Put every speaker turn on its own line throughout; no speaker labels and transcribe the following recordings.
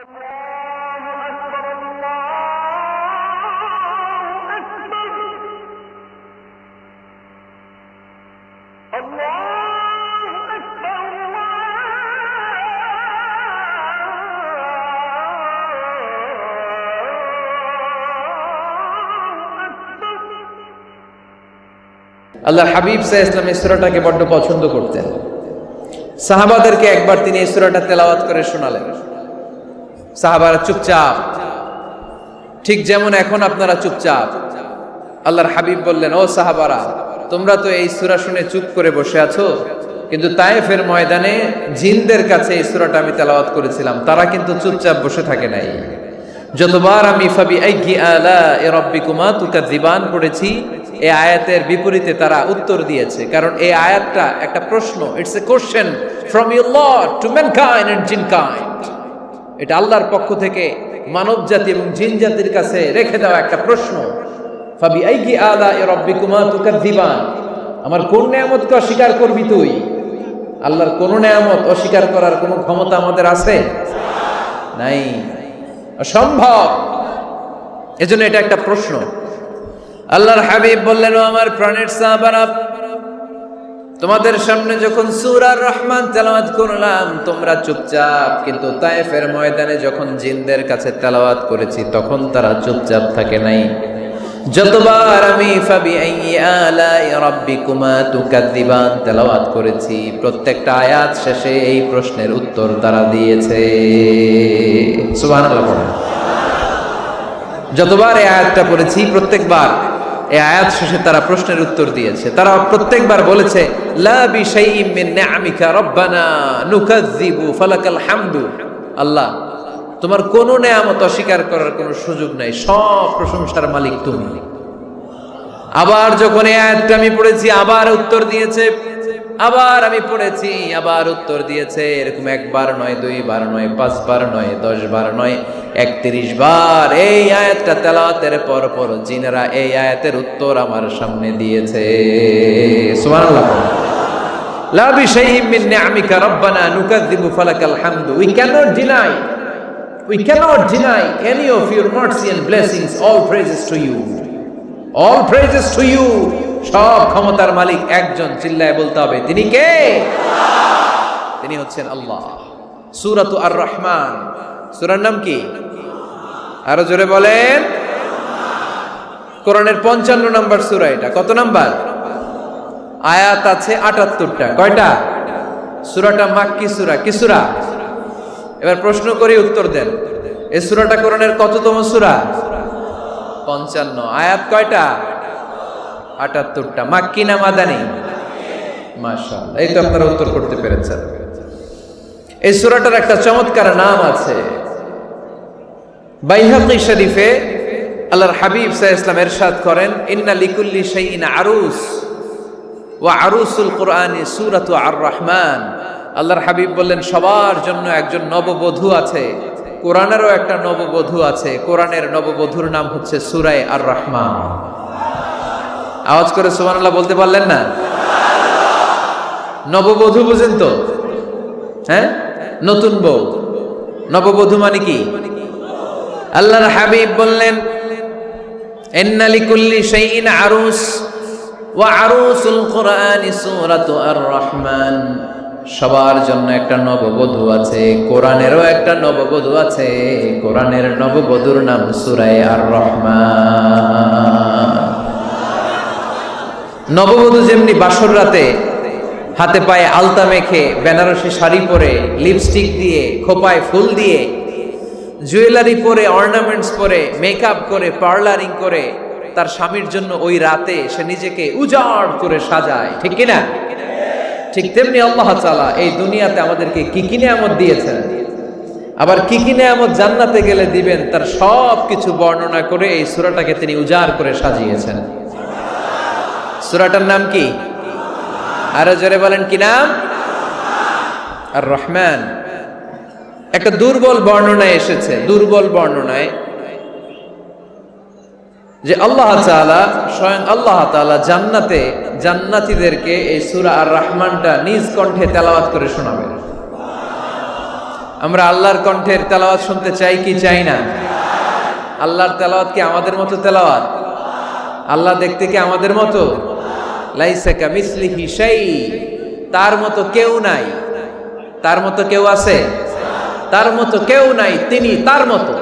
আল্লাহর হাবিব সাল্লাল্লাহু আলাইহি ওয়াসাল্লাম এই সূরাটাকে বড় পছন্দ করতেন। সাহাবাদেরকে একবার তিনি এই সূরাটা তেলাওয়াত করে শোনালেন। সাহাবারা চুপচাপ, ঠিক যেমন এখন আপনারা চুপচাপ। আল্লাহর হাবিব বললেন, ও সাহাবারা, তোমরা তো এই সূরা শুনে চুপ করে বসে আছো, কিন্তু তায়েফের ময়দানে জিনদের কাছে এই সূরাটা আমি তেলাওয়াত করেছিলাম, তারা কিন্তু চুপচাপ বসে থাকে নাই। যতবার আমি ফাবি আইয়ি আলা'i রাব্বিকুমা তুকাযিবান পড়েছি, এই আয়াতের বিপরীতে তারা উত্তর দিয়েছে, কারণ এই আয়াতটা একটা প্রশ্ন। It's a question from your lord to mankind and jinnkind. এটা আল্লাহর পক্ষ থেকে মানব জাতি এবং জিন জাতির কাছে রেখে দেওয়া একটা প্রশ্ন। ফাবি আইয়ি আলা'i রাব্বিকুমা তুকাযিবান, আমার কোন নিয়ামতকে অস্বীকার করবি তুই? আল্লাহর কোন নিয়ামত অস্বীকার করার কোনো ক্ষমতা আমাদের আছে? নাই, অসম্ভব। এজন্য এটা একটা প্রশ্ন। আল্লাহর হাবিব বললেন, ও আমার প্রাণের সাহাবারা, তোমাদের সামনে যখন সূরা রহমান তেলাওয়াত করলাম তোমরা চুপচাপ, কিন্তু তায়েফের ময়দানে যখন জিনদের কাছে তেলাওয়াত করেছি তখন তারা চুপচাপ থাকে নাই। যতবার আমি ফাবি আইয়ি আলা'i রাব্বিকুমা তুকাযিবান তেলাওয়াত করেছি, প্রত্যেকটা আয়াত শেষে এই প্রশ্নের উত্তর তারা দিয়েছে। সুবহানাল্লাহ। যতবার এই আয়াতটা পড়েছি প্রত্যেকবার এই আয়াত শেষে তারা প্রশ্নের উত্তর দিয়েছে। তারা প্রত্যেকবার বলেছে, লা বিশাইইম মিন নিআমিকা রাব্বানা নুকাযযিবু ফালাকাল হামদু। আল্লাহ, তোমার কোন নেয়ামত অস্বীকার করার কোনো সুযোগ নাই, সব প্রশংসার মালিক তুমি। আবার যখন এই আয়াতটা আমি পড়েছি আবার উত্তর দিয়েছে, আবার আমি পড়েছি আবার উত্তর দিয়েছে। এরকম একবার নয়, দুইবার নয়, 5 বার নয়, 10 বার নয়, 31 বার এই আয়াতটা তেলাওয়াতের পর পর জিনেরা এই আয়াতের উত্তর আমার সামনে দিয়েছে। সুবহানাল্লাহ। লা বিশাইইম মিন নিআমিকা রাব্বানা নুকাযযিবু ফালাকাল হামদু। We cannot deny any of your mercy and blessings. All praises to you. All praises to you. সব ক্ষমতার মালিক একজন, চিল্লায় বলতে হবে, তিনি কে? তিনি হচ্ছেন আল্লাহ। সূরাতু আর রহমান, সূরার নাম কি? আরো জোরে বলেন। কোরআনের 55 নম্বর সূরা এটা। কত নাম্বার? আয়াত আছে 78টা। কয়টা? সূরাটা মাক্কি সূরা। কি সূরা? এবার প্রশ্ন করি, উত্তর দেন। এই সূরাটা কোরআনের কততম সূরা? 55। আয়াত কয়টা? 78টা। মাক্কি না মাদানী? মাশাআল্লাহ, এই তো আপনারা উত্তর করতে পেরেছেন। এই সূরাটার একটা চমৎকার নাম আছে। বাইহাকী শরীফে আল্লাহর হাবিব সাল্লাল্লাহু আলাইহি ওয়াসাল্লাম ইরশাদ করেন, ইন্না লিকুল্লি শাইইন আরুস ওয়া আরুসুল কুরআনি সূরাতু আর রহমান। আল্লাহর হাবিব বললেন, সবার জন্য একজন নববধূ আছে, কোরআনেরও একটা নববধূ আছে। কোরআনের নববধূর নাম হচ্ছে সূরা আর রহমান। আওয়াজ করে সুবহানাল্লাহ বলতে পারলেন না? নববধূ বুঝেন তো? হ্যাঁ, নতুন বউ। নববধূ মানে কি? আল্লাহর হাবিব বললেন, ইন্না লিকুল্লি শাইইন আরুস ওয়া আরুসুল কুরআনি সূরাতু আর রহমান। সবার জন্য একটা নববধূ আছে, কোরআনেরও একটা নববধূ আছে। কোরআনের নববধূর নাম সূরা আর রহমান। নববধূ যেমনি বাসর রাতে হাতে পায়ে আলতা মেখে, বেনারসি শাড়ি পরে, লিপস্টিক দিয়ে, খোপায় ফুল দিয়ে, জুয়েলারি পরে, অর্নামেন্টস পরে, মেকআপ করে, পার্লারিং করে তার স্বামীর জন্য ওই রাতে সে নিজেকে উজাড় করে সাজায়, ঠিক কিনা? ঠিক তেমনি আল্লাহ তাআলা এই দুনিয়াতে আমাদেরকে কি কি নিয়ামত দিয়েছেন, আবার কি কি নিয়ামত জান্নাতে গেলে দিবেন, তার সব কিছু বর্ণনা করে এই সূরাটাকে তিনি উজাড় করে সাজিয়েছেন। সূরাটার নাম কি? আরো জোরে বলেন, কি নাম? আর রহমান। একটা দুর্বল বর্ণনায় এসেছে, দুর্বল বর্ণনায়, যে আল্লাহ তাআলা, স্বয়ং আল্লাহ তাআলা জান্নাতে জান্নাতীদেরকে এই সূরা আর রহমানটা নিজ কণ্ঠে তেলাওয়াত করে শোনাবেন। আমরা আল্লাহর কণ্ঠের তেলাওয়াত শুনতে চাই কি চাই না? আল্লাহর তেলাওয়াত কি আমাদের মতো তেলাওয়াত? আল্লাহ দেখতে কি আমাদের মতো? লাইসা কামিসলিহি শাই, তার মতো কেউ নাই। তার মতো কেউ আছে? তার মতো কেউ নাই। তিনি তার মতো।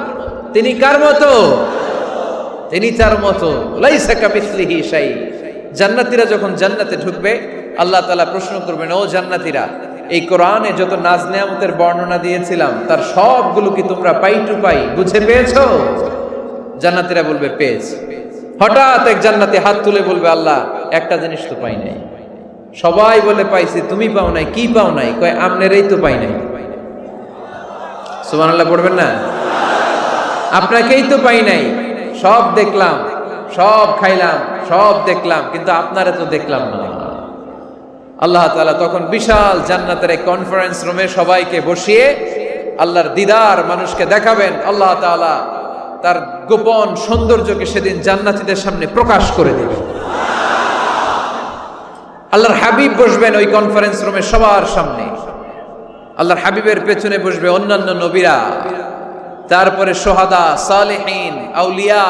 তিনি কার মতো? তিনি তার মতো। লাইসা কামিসলিহি শাই। জান্নাতীরা যখন জান্নাতে ঢুকবে, আল্লাহ তাআলা প্রশ্ন করবেন, ও জান্নাতীরা, এই কোরআনে যত নাজ নেয়ামতের বর্ণনা দিয়েছিলাম তার সবগুলো কি তোমরা পাই টু পাই বুঝে পেয়েছো? জান্নাতীরা বলবে পেয়েছি। হঠাৎ এক জান্নাতি হাত তুলে বলবে, আল্লাহ একটা জিনিস তো পাই নাই। সবাই বলে পাইছি, তুমি পাও নাই। কি পাও নাই? কয় আমনেরই তো পাই নাই। সুবহানাল্লাহ পড়বেন না? আপনাকেই তো পাই নাই। সব দেখলাম, সব খাইলাম, সব দেখলাম, কিন্তু আপনারে তো দেখলাম না। আল্লাহ তাআলা তখন বিশাল জান্নাতের এক কনফারেন্স রুমে সবাইকে বসিয়ে আল্লাহর দিদার মানুষকে দেখাবেন। আল্লাহ তাআলা তার গোপন সৌন্দর্যকে সেদিন জান্নাতীদের সামনে প্রকাশ করে দিবেন। আল্লাহর হাবিব বসবেন ওই কনফারেন্স রুমে সবার সামনে। আল্লাহর হাবিবের পেছনে বসবে অন্যান্য নবীরা, তারপরে সোহাদা, সালেহীন, আউলিয়া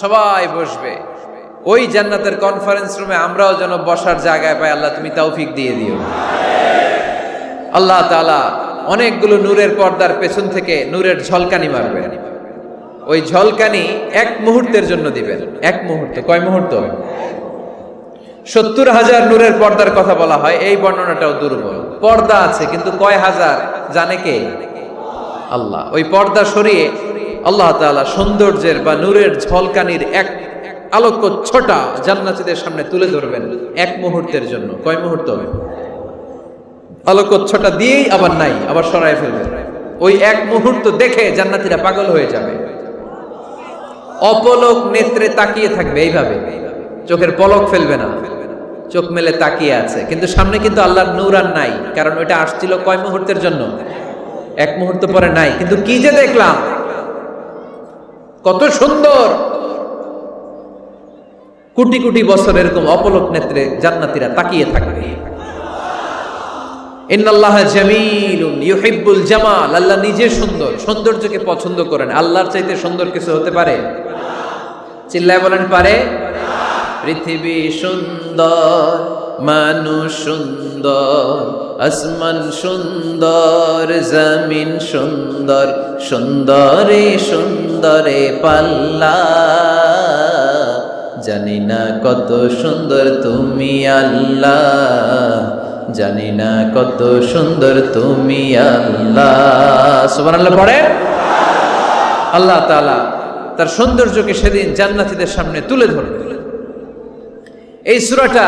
সবাই বসবে। ওই জান্নাতের কনফারেন্স রুমে আমরাও যেন বসার জায়গায় পাই, আল্লাহ তুমি তৌফিক দিয়ে দিও। আল্লাহ তাআলা অনেকগুলো নূরের পর্দার পেছন থেকে নূরের ঝলকানি মারবেন। ওই ঝলকানি এক মুহূর্তের জন্য দিবেন। এক মুহূর্ত। কয় মুহূর্ত? 70,000 নূরের পর্দার কথা বলা হয়, এই বর্ণনাটাও দুর্বল। পর্দা আছে কিন্তু কয় হাজার জানে কে? আল্লাহ। ওই পর্দা সরিয়ে আল্লাহ তাআলা সৌন্দর্যের বা নূরের ঝলকানির এক আলোকচ্ছটা জান্নাতীদের সামনে তুলে ধরবেন এক মুহূর্তের জন্য। কয় মুহূর্ত? আলোকচ্ছটা দিয়েই আবার নাই, আবার সরায় ফেলবেন। ওই এক মুহূর্ত দেখে জান্নাতীরা পাগল হয়ে যাবে, অপলক নেত্রে তাকিয়ে থাকবে। এইভাবে চোখের পলক ফেলবে না, চোখ মেলে তাকিয়ে আছে। কিন্তু সামনে কিন্তু আল্লাহর নূর আর নাই, কারণ ওইটা আসছিল কয় মুহূর্তের জন্য? এক মুহূর্ত পরে নাই। কিন্তু কি যে দেখলাম, কত সুন্দর! কোটি কোটি বছর এরকম অপলক নেত্রে জান্নাতীরা তাকিয়ে থাকবে। ইন্নাল্লাহা জামিলুন ইউহিব্বুল জামাল। আল্লাহ নিজে সুন্দর, সৌন্দর্যকে পছন্দ করেন। আল্লাহর চাইতে সুন্দর কিছু হতে পারে? চিল্লায় বলেন পারে? পৃথিবী সুন্দর, মানুষ সুন্দর, আসমান সুন্দর, জমিন সুন্দর, সুন্দরে সুন্দরে পাল্লা। জানি না কত সুন্দর তুমি আল্লাহ, জানি না কত সুন্দর তুমি আল্লাহ। সুবহানাল্লাহ পড়ে। আল্লাহ তাআলা তার সৌন্দর্যকে সেদিন জান্নাতীদের সামনে তুলে ধরবে। এই সূরাটা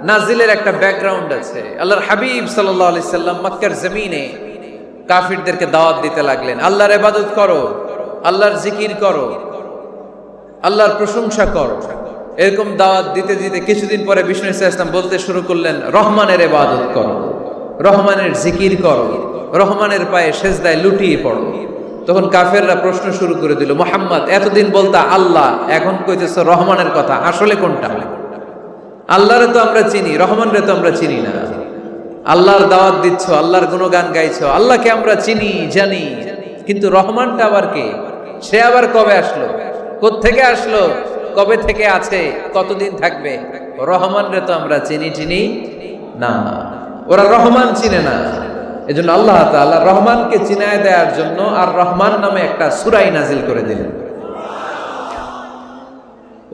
নাজিলের একটা ব্যাকগ্রাউন্ড আছে। আল্লাহর হাবিব সাল্লাল্লাহু আলাইহি সাল্লাম মক্কার জমিনে কাফিরদেরকে দাওয়াত দিতে লাগলেন, আল্লাহর ইবাদত করো, আল্লাহর জিকির করো, আল্লাহর প্রশংসা করো। এরকম দাওয়াত দিতে দিতে কিছুদিন পরে বিষ্ণু সাল্লাল্লাহু আলাইহি ওয়াসাল্লাম বলতে শুরু করলেন, রহমানের ইবাদত করো, রহমানের জিকির করো, রহমানের পায়ে সেজদায় লুটিয়ে পড়ো। তখন কাফেররা প্রশ্ন শুরু করে দিল, মুহাম্মদ এতদিন বলতা আল্লাহ, এখন কইতেছো রহমানের কথা, আসলে কোনটা? আল্লাহরে তো আমরা চিনি, রহমানরে তো আমরা চিনি না। আল্লাহর দাওয়াত দিচ্ছ, আল্লাহর গুণগান গাইছো, আল্লাহকে আমরা চিনি জানি, কিন্তু রহমানটা আবার কে? সে আবার কবে আসলো, কোত্থেকে আসলো, কবে থেকে আছে, কতদিন থাকবে? রহমানরে তো আমরা চিনি না। ওরা রহমান চিনে না। এজন্য আল্লাহ তাআলা রহমানকে চিনায় দেওয়ার জন্য আর রহমান নামে একটা সূরাই নাজিল করে দিলেন।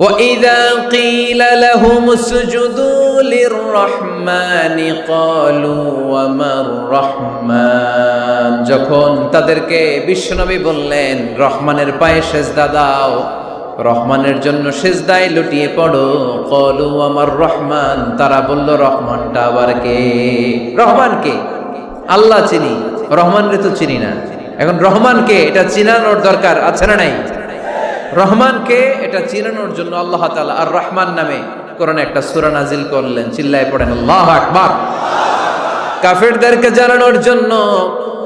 وَإِذَا قِيلَ لَهُمُ اسْجُدُوا لِلرَّحْمَنِ قَالُوا وَمَا الرَّحْمَنُ। যখন তাদেরকে বিশ্বনবী বললেন রহমানের পায়ে সেজদা দাও, রহমানের জন্য সেজদায় লুটিয়ে পড়ো, ক্বালু আমার রহমান, তারা বলল রহমানটা আবার কে? রহমান কে? আল্লাহ চিনি, রহমানরে তো চিনি না। এখন রহমানকে এটা চিনানোর দরকার আছে না নাই? রহমানকে এটা চিনানোর জন্য আল্লাহ তাআলা আর রহমান নামে কোরআনে একটা সূরা নাজিল করলেন। চিল্লায়ে পড়েন আল্লাহু আকবার। কাফেরদেরকে জানানোর জন্য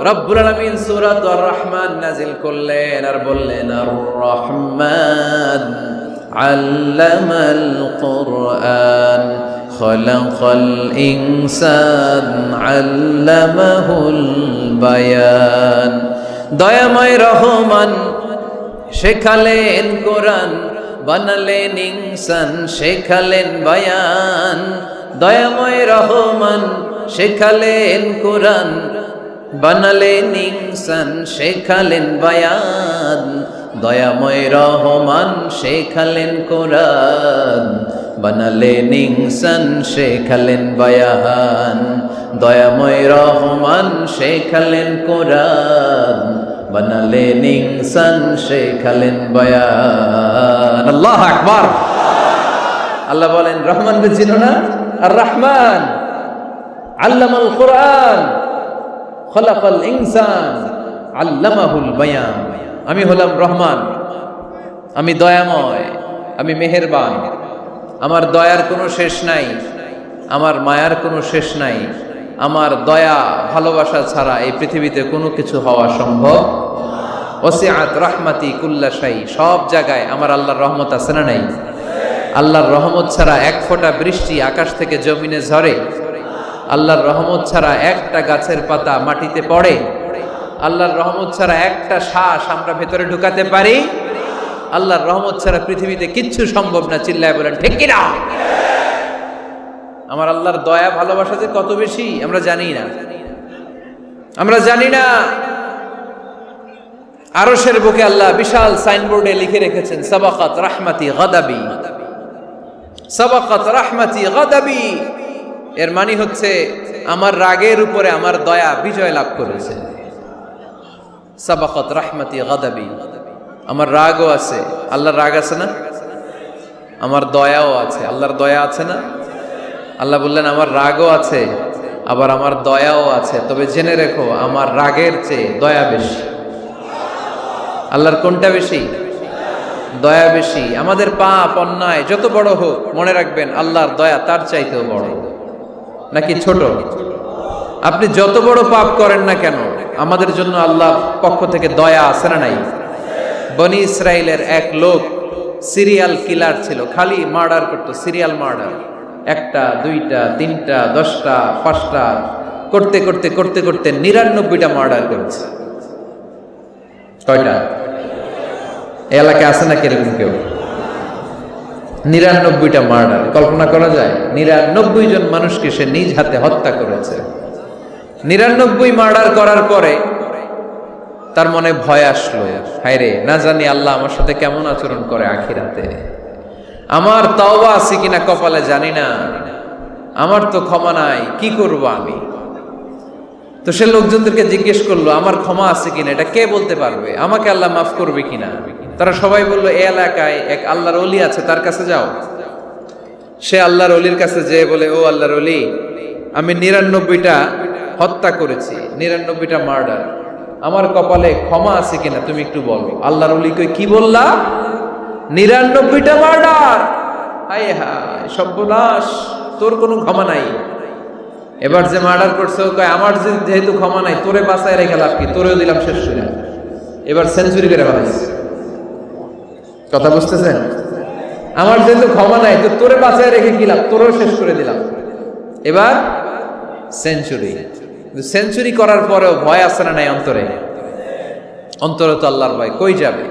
রব্বুল আলামিন সূরাত আর রহমান নাজিল করলেন আর বললেন, আর রহমান আল্লামাল কুরআন খালাকাল ইনসান আল্লামাহুল বায়ান। দয়াময় রহমান শেখালেন কোরআন, বানালেন ইনসান শেখালেন বায়ান। দয়াময় রহমান শেখালেন কোরআন, বানালেন ইনসান শেখালেন বায়ান। দয়াময় রহমান শেখালেন কোরআন, বানালেন ইনসান শেখালেন বায়ান। দয়াময় রহমান শেখালেন কোরআন, বানালেন ইনসান শেখালেন বায়ান। আল্লাহু আকবার। আল্লাহ বলেন রহমান কে চিনো না? আর রহমান আল্লামাল কোরআন, খলাকাল ইনসান, আল্লামাহুল বায়ান। আমি হলাম রহমান, আমি দয়াময়, আমি মেহেরবান। আমার দয়ার কোনো শেষ নাই, আমার মায়ার কোনো শেষ নাই। আমার দয়া ভালোবাসা ছাড়া এই পৃথিবীতে কোনো কিছু হওয়া সম্ভব। ওয়াসিআত রাহমাতি কুল্লা শাই। সব জায়গায় আমার আল্লাহর রহমত আছে না নাই? আল্লাহর রহমত ছাড়া এক ফোঁটা বৃষ্টি আকাশ থেকে জমিনে ঝরে? আল্লাহর রহমত ছাড়া একটা গাছের পাতা মাটিতে পড়ে? আল্লাহর রহমত ছাড়া একটা শ্বাস আমরা ভেতরে ঢুকাতে পারি? আল্লাহর রহমত ছাড়া পৃথিবীতে কিচ্ছু সম্ভব না। চিল্লায় বলেন ঠিক কিনা? আমার আল্লাহর দয়া ভালোবাসা যে কত বেশি আমরা জানি না, আমরা জানি না। আরশের বুকে আল্লাহ বিশাল সাইনবোর্ডে লিখে রেখেছেন সাবাকাত রাহমাতি গাদাবি, সাবাকাত রাহমাতি গাদাবি। এর মানে হচ্ছে আমার রাগের উপরে আমার দয়া বিজয় লাভ করেছে। সাবাকাত রাহমাতি গাদাবি। আমার রাগও আছে, আল্লাহর রাগ আছে না? আমার দয়াও আছে, আল্লাহর দয়া আছে না? আল্লাহ বললেন আমার রাগও আছে, আবার আমার দয়াও আছে। তবে জেনে রেখো আমার রাগের চেয়ে দয়া বেশি। আল্লাহর কোনটা বেশি? দয়া বেশি। আমাদের পাপ অন্যায় যত বড় হোক, মনে রাখবেন আল্লাহর দয়া তার চাইতেও বড়। নাকি ছোট? আপনি যত বড় পাপ করেন না কেন, আমাদের জন্য আল্লাহর পক্ষ থেকে দয়া আছে না নাই? বনি ইসরাইলের এক লোক সিরিয়াল কিলার ছিল, খালি মার্ডার করতো, সিরিয়াল মার্ডার। একটা, দুইটা, তিনটা, 10টা, 5টা করতে করতে করতে করতে 99টা মার্ডার করেছে। কয়টা? এলাকায় আছে না কিরকম কেউ? 99টা মার্ডার। কল্পনা করা যায়? 99 জন মানুষকে সে নিজ হাতে হত্যা করেছে। 99 মার্ডার করার পরে তার মনে ভয় আসলো, হায় রে, না জানি আল্লাহ আমার সাথে কেমন আচরণ করে আখিরাতে। আমার তওবা আছে কিনা কপালে জানি না, আমার তো ক্ষমা নাই, কি করব আমি? তো সে লোকজনদেরকে জিজ্ঞেস করলো আমার ক্ষমা আছে কিনা, এটা কে বলতে পারবে? আমাকে আল্লাহ মাফ করবে কিনা? তারা সবাই বললো এই এলাকায় এক আল্লাহর ওলি আছে, তার কাছে যাও। সে আল্লাহর ওলির কাছে যেয়ে বলে, ও আল্লাহর ওলি, আমি 99টা হত্যা করেছি, 99টা মার্ডার, আমার কপালে ক্ষমা আছে কিনা তুমি একটু বলো। আল্লাহর ওলি কই, কি বললা? 99টা মার্ডার? হায় হায় সর্বনাশ, তোর কোনো ক্ষমা নাই। এবার যে মার্ডার করছে ও কয়, আমার যেহেতু ক্ষমা নাই, তোরে বাঁচায় রেখে লাভ কি, তোরেও দিলাম শেষ করে। এবার সেঞ্চুরি করে বানাইছে। কথা বুঝতেছেন? আমার যেহেতু ক্ষমা নাই, তো তোরে বাঁচায় রেখে কি লাভ, তোরেও শেষ করে দিলাম। এবার সেঞ্চুরি। সেঞ্চুরি করার পরেও ভয় আসে না নাই অন্তরে? অন্তরে তো আল্লাহর ভয়। কই যাবে?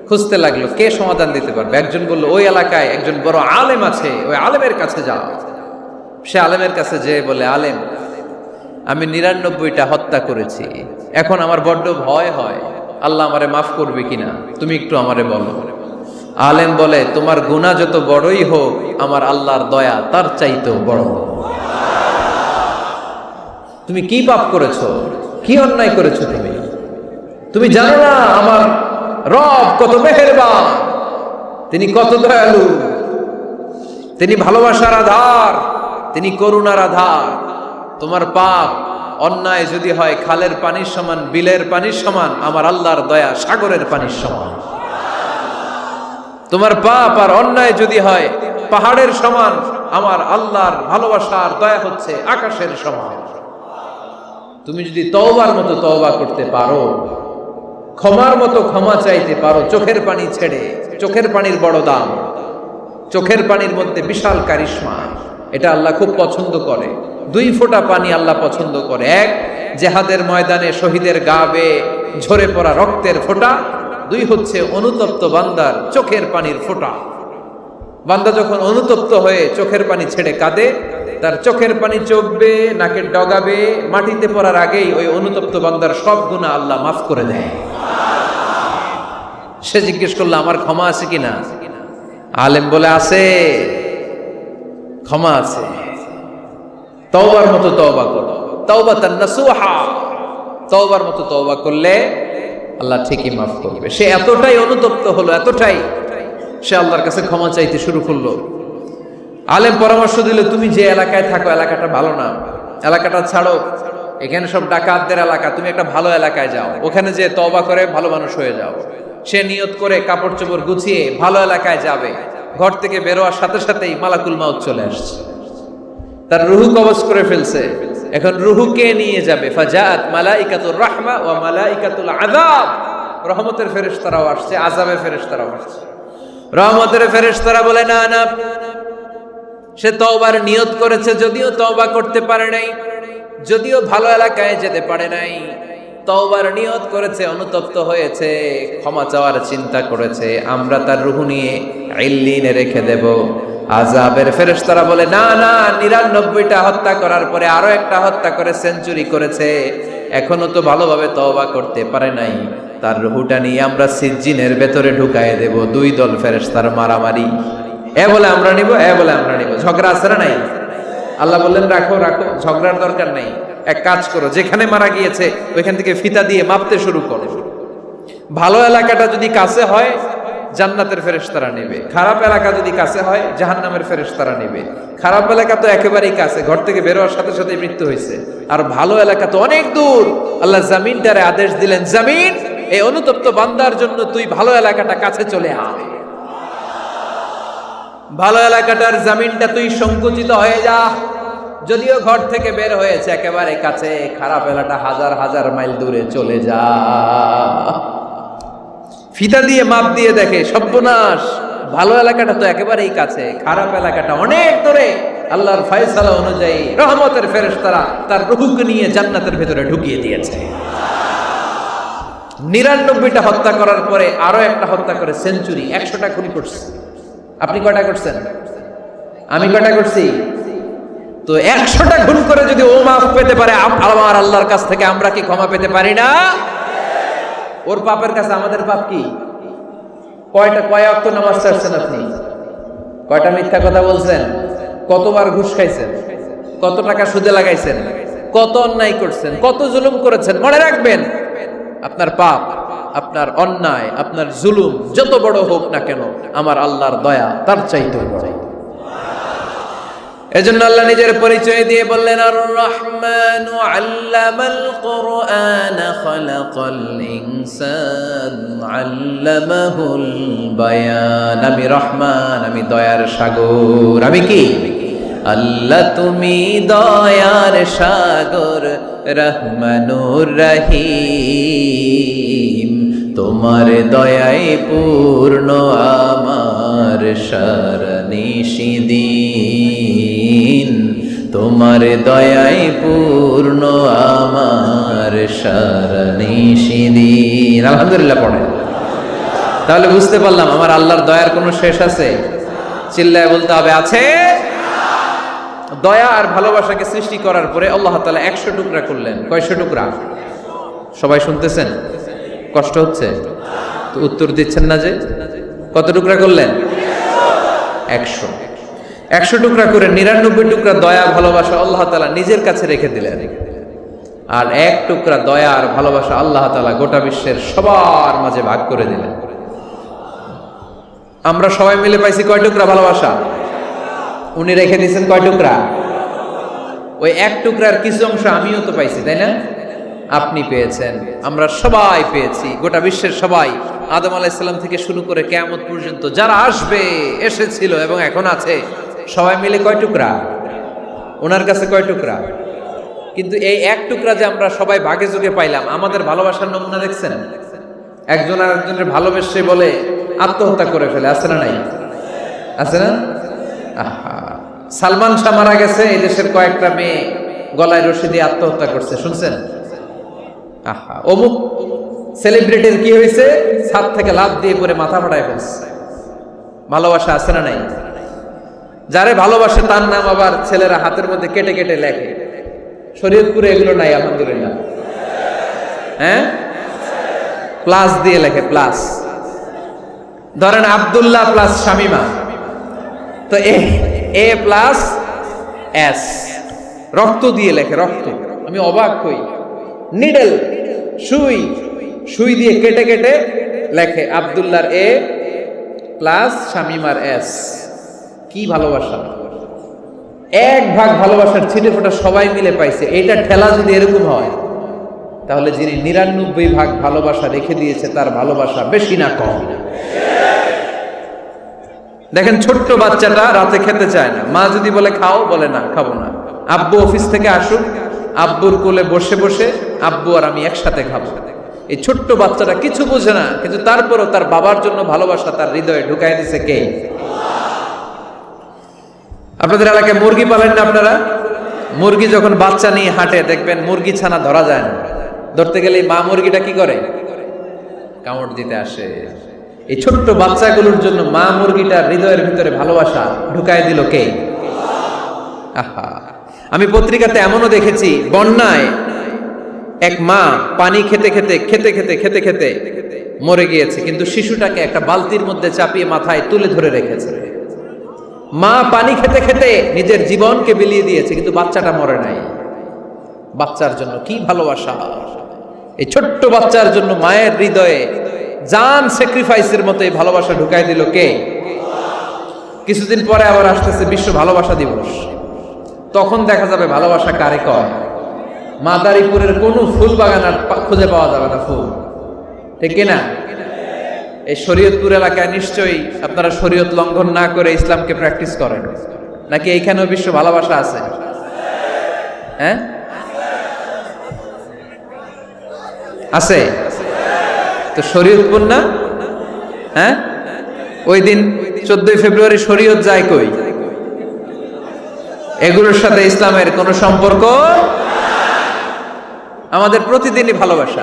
খুঁজতে লাগলো কে সমাধান দিতে পারবে। একজন বললো ওই এলাকায় একজন বড় আলেম আছে, ওই আলেমের কাছে যাও। সে আলেমের কাছে যেয়ে বলে, আলেম, আমি 99টা হত্যা করেছি, এখন আমার বড্ড ভয় হয়, আল্লাহ আমারে মাফ করবে কিনা, তুমি একটু আমারে বলো। আলেম বলে, তোমার গুনাহ যত বড়ই হোক, আমার আল্লাহর দয়া তার চাইতেও বড়। তুমি কি পাপ করেছো, কি অন্যায় করেছো তুমি? তুমি জানো না আমার রব কত মেহেরবান, তিনি কত দয়ালু, তিনি ভালোবাসার আধার, তিনি করুণার আধার। তোমার পাপ অন্যায় যদি হয় খালের পানির সমান, বিলের পানির সমান, আমার আল্লাহর দয়া সাগরের পানির সমান। তোমার পাপ আর অন্যায় যদি হয় পাহাড়ের সমান, আমার আল্লাহর ভালোবাসার দয়া হচ্ছে আকাশের সমান। তুমি যদি তওবার মতো তওবা করতে পারো, ক্ষমার মতো ক্ষমা চাইতে পারো, চোখের পানি ছেড়ে, চোখের পানির বড় দাম, চোখের পানির মধ্যে বিশাল কারিশমা, এটা আল্লাহ খুব পছন্দ করে। 2 ফোঁটা পানি আল্লাহ পছন্দ করে। এক, জেহাদের ময়দানে শহীদের গা বেয়ে ঝরে পড়া রক্তের ফোঁটা, 2 হচ্ছে অনুতপ্ত বান্দার চোখের পানির ফোঁটা। বান্দা যখন অনুতপ্ত হয়ে চোখের পানি ছেড়ে কাঁদে, তার চোখের পানি চোখ বেয়ে নাকের ডগা বেয়ে মাটিতে পড়ার আগেই ওই অনুতপ্ত বান্দার সব গুনাহ আল্লাহ মাফ করে দেয়। সে জিজ্ঞেস করলো আমার ক্ষমা আছে কিনা? আলেম বলে আছে, ক্ষমা আছে। তওবার মতো তওবা করো, তাওবাতান নাসুহা, তওবার মতো তওবা করলে আল্লাহ ঠিকই মাফ করবে। সে এতটাই অনুতপ্ত হলো, এতটাই সে আল্লাহর কাছে ক্ষমা চাইতে শুরু করলো। আলেম পরামর্শ দিল, তুমি যে এলাকায় থাকো এলাকাটা ভালো না, এলাকাটা ছাড়ো, এখানে সব ডাকাতদের এলাকা, তুমি একটা ভালো এলাকায় যাও, ওখানে যে তওবা করে ভালো মানুষ হয়ে যাও। সে নিয়ত করে কাপড় চোপড় গুছিয়ে ভালো এলাকায় যাবে। ঘর থেকে বেরোয়ার সাথে সাথেই মালাকুল মাউত চলে আসছে, তার রুহু কবজ করে ফেলছে। এখন রুহুকে নিয়ে যাবে। ফাজাআত মালাইকাতুর রাহমা ওয়া মালাইকাতুল আযাব, রহমতের ফেরেশতারাও আসছে, আযাবের ফেরেশতারাও আসছে। রহমতের ফেরেশতারা বলে না না, সে তওবার নিয়ত করেছে, যদিও তওবা করতে পারে নাই, যদিও ভালো এলাকায় যেতে পারে নাই, তওবার নিয়ত করেছে, অনুতপ্ত হয়েছে, ক্ষমা চাওয়ার চিন্তা করেছে, আমরা তার রূহ নিয়ে ইল্লিনে রেখে দেব। আযাবের ফেরেশতারা বলে না না, 99টা হত্যা করার পরে আরো একটা হত্যা করে সেঞ্চুরি করেছে, এখনো তো ভালোভাবে তওবা করতে পারে নাই, তার রূহটা নিয়ে আমরা সিজ্জিনের ভেতরে ঢুকায়ে দেব। 2 দল ফেরেশতার মারামারি, এ বলে আমরা নিব, এ বলে আমরা নিব, ঝগড়া আছে না নাই? আল্লাহ বললেন রাখো রাখো, ঝগড়ার দরকার নাই, এক কাজ করো, যেখানে মারা গিয়েছে ওইখান থেকে ফিতা দিয়ে মাপতে শুরু করো। ভালো এলাকাটা যদি কাছে হয় জান্নাতের ফেরেশতারা নেবে, খারাপ এলাকা যদি কাছে হয় জাহান্নামের ফেরেশতারা নেবে। খারাপ এলাকা তো একেবারেই কাছে, ঘর থেকে বেরোয়ার সাথে সাথে মৃত্যু হয়েছে, আর ভালো এলাকা তো অনেক দূর। আল্লাহ জামিনটারে আদেশ দিলেন, জামিন এই অনুতপ্ত বান্দার জন্য তুই ভালো এলাকাটা কাছে চলে আয়, ভালো এলাকাটার জামিনটা তুই সংকুচিত হয়ে যা। যদিও ঘর থেকে বের হয়েছে একেবারে কাছে, খারাপ এলাকাটা হাজার হাজার মাইল দূরে চলে যা। ফিতা দিয়ে মাপ দিয়ে দেখে সর্বনাশ, ভালো এলাকাটা তো একেবারেই কাছে, খারাপ এলাকাটা অনেক দূরে। আল্লাহর ফয়সালা অনুযায়ী রহমতের ফেরেশতারা তার রূহকে নিয়ে জান্নাতের ভেতরে ঢুকিয়ে দিয়েছে। 99টা হত্যা করার পরে আরো একটা হত্যা করে সেঞ্চুরি, 100টা খুন করছে। আপনি কয়টা করছেন? আমি কয়টা করছি? তো 100টা খুন করে যদি ও মাফ পেতে পারে, আমার আল্লাহর কাছ থেকে আমরা কি ক্ষমা পেতে পারি না? ওর পাপের কাছে আমাদের পাপ কি? কয় ওয়াক্ত নামাজ ছাড়ছেন আপনি? কয়টা মিথ্যা কথা বলছেন? কতবার ঘুষ খাইছেন? কত টাকা সুদে লাগাইছেন? কত অন্যায় করছেন? কত জুলুম করেছেন? মনে রাখবেন, আপনার পাপ, আপনার অন্যায়, আপনার জুলুম যত বড় হোক না কেন, আমার আল্লাহর দয়া তার চাইতেও বড়। এজন্য আল্লাহ নিজের পরিচয় দিয়ে বললেন, আর রহমানু আল্লামাল কুরআন খালাকাল ইনসান আল্লামাহুল বায়ান। আমি রহমান, আমি দয়ার সাগর। আমি কি? আল্লাহ তুমি দয়ার সাগর, রহমানুর রহিম। তোমার দয়ায় পূর্ণ আমার সারানিশিদিন, তোমার দয়ায় পূর্ণ আমার সারানিশিদিন। আলহামদুলিল্লাহ পড়ে। তাহলে বুঝতে পারলাম আমার আল্লাহর দয়ার কোনো শেষ আছে? চিল্লায় বলতে হবে আছে। দয়া আর ভালোবাসাকে সৃষ্টি করার পরে আল্লাহ তাআলা 100 টুকরা করলেন। কয়শো টুকরা? সবাই শুনতেছেন? কষ্ট হচ্ছে তো উত্তর দিচ্ছেন না যে? কত টুকরা করলেন? 100 টুকরা করে 99 টুকরা দয়া ভালোবাসা আল্লাহ তাআলা নিজের কাছে রেখে দিলেন, আর 1 টুকরা দয়া আর ভালোবাসা আল্লাহ তাআলা গোটা বিশ্বের সবার মাঝে ভাগ করে দিলেন। আমরা সবাই মিলে পাইছি কয় টুকরা ভালোবাসা? উনি রেখে দিয়েছেন কয় টুকরা? ওই 1 টুকরার কিছু অংশ আমিও তো পাইছি, তাই না? আপনি পেয়েছেন, আমরা সবাই পেয়েছি, গোটা বিশ্বের সবাই, আদম আলাইহিস সালাম থেকে শুরু করে কিয়ামত পর্যন্ত যারা আসবে, এসেছিল এবং এখন আছে, সবাই মিলে কয় টুকরা? ওনার কাছে কয় টুকরা? কিন্তু এই 1 টুকরা যে আমরা সবাই ভাগে যোগে পাইলাম, আমাদের ভালোবাসার নমুনা দেখছেন? একজন আর একজনের ভালোবেসে বলে আত্মহত্যা করে ফেলে, আছে না নাই? আছে না? সালমান শাহ মারা গেছে, এই দেশের কয়েকটা মেয়ে গলায় রশি দিয়ে আত্মহত্যা করছে, শুনছেন? আহা, অমুক সেলিব্রিটির কি হয়েছে, ছাদ থেকে লাফ দিয়ে পরে মাথা ফাটায় ফেলছে। ভালোবাসা আছে না নাই? যারে ভালোবাসে তার নাম আবার ছেলেরা হাতের মধ্যে কেটে কেটে লেখে। শরীয়তপুরে এগুলো নাই আলহামদুলিল্লাহ। হ্যাঁ, প্লাস দিয়ে লেখে, প্লাস। ধরেন আব্দুল্লাহ প্লাস শামিমা, তো এ প্লাস এস, রক্ত দিয়ে লেখে, রক্ত। আমি অবাক হই, নিডল, সুই, সুই দিয়ে কেটে কেটে লেখে আব্দুল্লাহর এ প্লাস শামিমার এস। কি ভালোবাসা! এক ভাগ ভালোবাসার ছিটে ফোটা সবাই মিলে পাইছে। এইটা ঠেলা যদি এরকম হয়, তাহলে যিনি ৯৯ ভাগ ভালোবাসা রেখে দিয়েছে তার ভালোবাসা বেশি না কম? দেখেন, ছোট্ট বাচ্চাটা রাতে খেতে চায় না, মা যদি বলে খাও, বলে না, খাবো না। আব্বু অফিস থেকে আসুক, আব্বুর কোলে বসে বসে আব্বু আর আমি একসাথে খাবো। এই ছোট্ট বাচ্চাটা কিছু বোঝে না, কিন্তু তারপরও তার বাবার জন্য ভালোবাসা তার হৃদয়ে ঢুকাই দিছে কে? আপনাদের এলাকায় মুরগি পালেন না আপনারা? মুরগি যখন বাচ্চা নিয়ে হাঁটে, দেখবেন মুরগি ছানা ধরা যায় না। ধরতে গেলে মা মুরগিটা কি করে? কামড় দিতে আসে। এই ছোট্ট বাচ্চাগুলোর জন্য মা মুরগিটার হৃদয়ের ভিতরে ভালোবাসা ঢুকাই দিল কে? আহা, আমি পত্রিকাতে এমনও দেখেছি, বন্যায় এক মা পানি খেতে খেতে খেতে খেতে খেতে খেতে মরে গিয়েছে, কিন্তু শিশুটাকে একটা বালতির মধ্যে চাপিয়ে মাথায় তুলে ধরে রেখেছে। মা পানি খেতে খেতে নিজের জীবনকে বিলিয়ে দিয়েছে, কিন্তু বাচ্চাটা মরে নাই। বাচ্চার জন্য কি ভালোবাসা! এই ছোট্ট বাচ্চার জন্য মায়ের হৃদয়ে জান স্যাক্রিফাইসের মতো এই ভালোবাসা ঢুকাই দিল কে? কিছুদিন পরে আবার আসতেছে বিশ্ব ভালোবাসা দিবস। তখন দেখা যাবে ভালোবাসা কারে কয়। মাদারীপুরের কোনো ফুল বাগান আর খুঁজে পাওয়া যাবে না ফুল, ঠিক কিনা? এই শরীয়তপুর এলাকায় নিশ্চয়ই আপনারা শরীয়ত লঙ্ঘন না করে ইসলামকে প্র্যাকটিস করেন, নাকি এইখানেও বিশ্ব ভালোবাসা আছে? হ্যাঁ, আছে তো। শরীয়তপুর না? হ্যাঁ, ওই দিন 14 ফেব্রুয়ারি শরীয়ত যায় কই? এগুলোর সাথে ইসলামের কোনো সম্পর্ক? আমাদের প্রতিদিনই ভালোবাসা,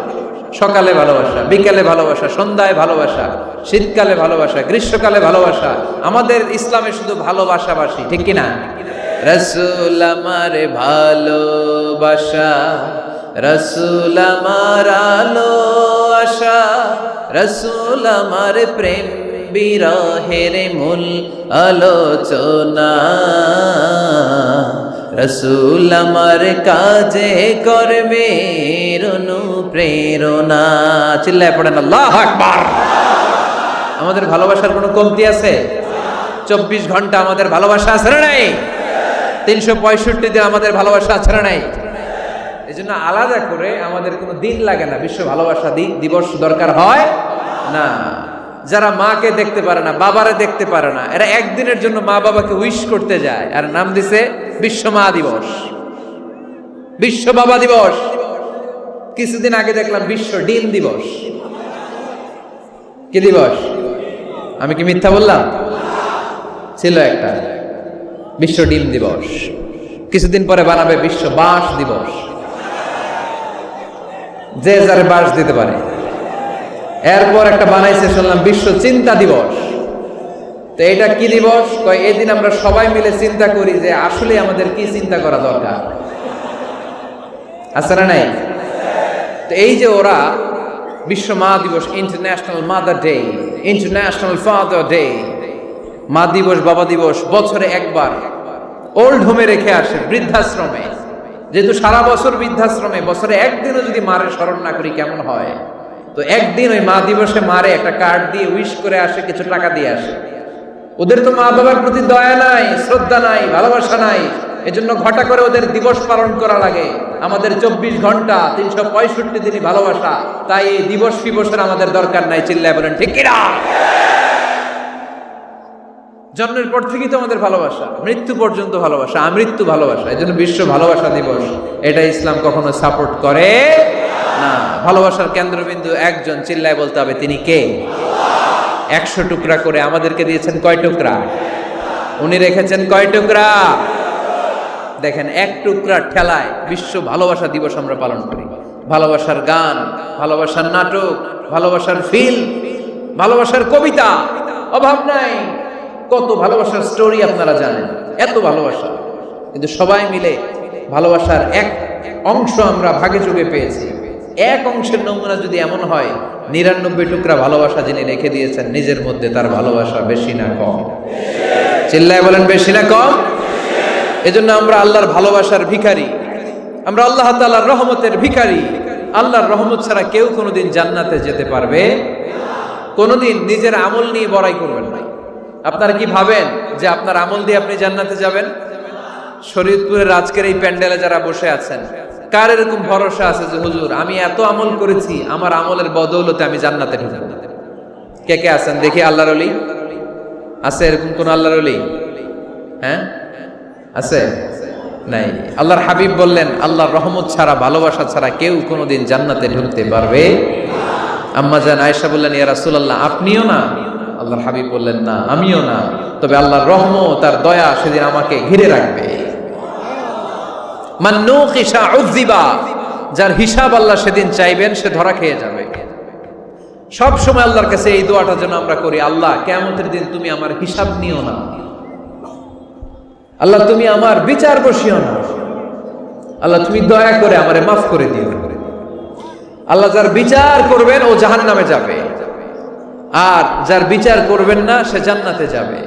সকালে ভালোবাসা, বিকালে ভালোবাসা, সন্ধ্যায় ভালোবাসা, শীতকালে ভালোবাসা, গ্রীষ্মকালে ভালোবাসা। আমাদের ইসলামে শুধু ভালোবাসাবাসি, ঠিক কিনা? রাসূল আমার ভালোবাসা, রাসূল আমার আলো আশা, রাসূল আমার প্রেম বিরহের মূল আলোচনা, রাসূল আমার কাজে করবে অনুপ্রেরণা। চিল্লায় পড়েন আল্লাহু আকবার। আমাদের ভালোবাসার কোনো কমতি আছে? 24 ঘন্টা আমাদের ভালোবাসা আছে না নাই? 365 দিন আমাদের ভালোবাসা আছে না নাই? এই জন্য আলাদা করে আমাদের কোনো দিন লাগে না, বিশ্ব ভালোবাসা দিবস দরকার হয় না। যারা মাকে দেখতে পারে না, বাবারে দেখতে পারে না, এরা একদিনের জন্য মা বাবাকে উইশ করতে যায়, আর নাম দিছে বিশ্ব মা দিবস, বিশ্ব বাবা দিবস। কিছুদিন আগে দেখলাম বিশ্ব ডিম দিবস। কি দিবস? আমি কি মিথ্যা বললাম? ছিল একটা বিশ্ব ডিম দিবস। কিছুদিন পরে বানাবে বিশ্ব বাঁশ দিবস, যে যারে বাঁশ দিতে পারে। এরপর একটা বানাইছে শুনলাম বিশ্ব চিন্তা দিবস। তো এটা কি দিবস? এই দিন আমরা সবাই মিলে চিন্তা করি যে আসলে আমাদের কি চিন্তা করা দরকার, আছে না নাই? তো এই যে ওরা বিশ্ব মা দিবস, international mother day, international father day, মা দিবস, বাবা দিবস বছরে একবার ওল্ড হোমে রেখে আসে, বৃদ্ধাশ্রমে। যেহেতু সারা বছর বৃদ্ধাশ্রমে, বছরে একদিনও যদি মারে স্মরণ না করি কেমন হয়? তো একদিন ওই মা দিবসে মারে একটা কার্ড দিয়ে উইশ করে আসে, কিছু টাকা দিয়ে আসে। ওদের তো মা বাবার প্রতি দয়া নাই, শ্রদ্ধা নাই, ভালোবাসা নাই, এজন্য ঘটা করে ওদের দিবস পালন করা লাগে। আমাদের 24 ঘন্টা 365 দিনই ভালোবাসা, তাই এই দিবস ফিবসের আমাদের দরকার নাই। চিল্লায় বলেন ঠিক কিনা? জন্মের পর থেকেই তো আমাদের ভালোবাসা, মৃত্যু পর্যন্ত ভালোবাসা, আমৃত্যু ভালোবাসা। এই জন্য বিশ্ব ভালোবাসা দিবস, এটা ইসলাম কখনো সাপোর্ট করে না। ভালোবাসার কেন্দ্রবিন্দু একজন, চিল্লায় বলতে হবে তিনি কে? 100 টুকরা করে আমাদেরকে দিয়েছেন কয় টুকরা? উনি রেখেছেন কয় টুকরা? দেখেন, এক টুকরা ঠেলায় বিশ্ব ভালোবাসা দিবস আমরা পালন করি। ভালোবাসার গান, ভালোবাসার নাটক, ভালোবাসার ফিল্ম, ভালোবাসার কবিতা, অভাব নাই। কত ভালোবাসার স্টোরি আপনারা জানেন, এত ভালোবাসা। কিন্তু সবাই মিলে ভালোবাসার এক অংশ আমরা ভাগে চুগে পেয়েছি। এক অংশের নমুনা যদি এমন হয়, 99 টুকরা ভালোবাসা যিনি রেখে দিয়েছেন নিজের মধ্যে, তার ভালোবাসা বেশি না কম? চিল্লায় বলেন, বেশি না কম? এজন্য আমরা আল্লাহর ভালোবাসার ভিখারি, আমরা আল্লাহ তাআলার রহমতের ভিখারি। আল্লাহর রহমত ছাড়া কেউ কোনোদিন জান্নাতে যেতে পারবে কোনোদিন নিজের আমল নিয়ে বড়াই করবেন না। আপনারা কি ভাবেন যে আপনার আমল দিয়ে আপনি জান্নাতে যাবেন? শরীয়তপুরের আজকের এই প্যান্ডেলে যারা বসে আছেন, কার এরকম ভরসা আছে যে হুজুর আমি এত আমল করেছি, আমার আমলের বদৌলতে আমি জান্নাতে ঢুকব? কে কে আছেন দেখি? আল্লাহর ওলি আছে? এরকম কোন আল্লাহর ওলি? হ্যাঁ, আছে? নাই। আল্লাহর হাবিব বললেন, আল্লাহর রহমত ছাড়া, ভালোবাসা ছাড়া কেউ কোনোদিন জান্নাতে ঢুকতে পারবে? আম্মা জান আয়েশা বললেন, ইয়া রাসূলুল্লাহ আপনিও না? আল্লাহর হাবিব বললেন, না আমিও না, তবে আল্লাহর রহমত তার দয়া সেদিন আমাকে ঘিরে রাখবে। মান নুকিশা উযিবা, যার হিসাব আল্লাহ সেদিন চাইবেন সে ধরা খেয়ে যাবে। সব সময় আল্লাহর কাছে এই দোয়াটা যেন আমরা করি, আল্লাহ কিয়ামতের দিন তুমি আমার হিসাব নিও না, আল্লাহ তুমি আমার বিচার বসিও না, আল্লাহ তুমি দয়া করে আমারে মাফ করে দিও। আল্লাহ যার বিচার করবেন ও জাহান্নামে যাবে, আর যার বিচার করবেন না সে জান্নাতে যাবে।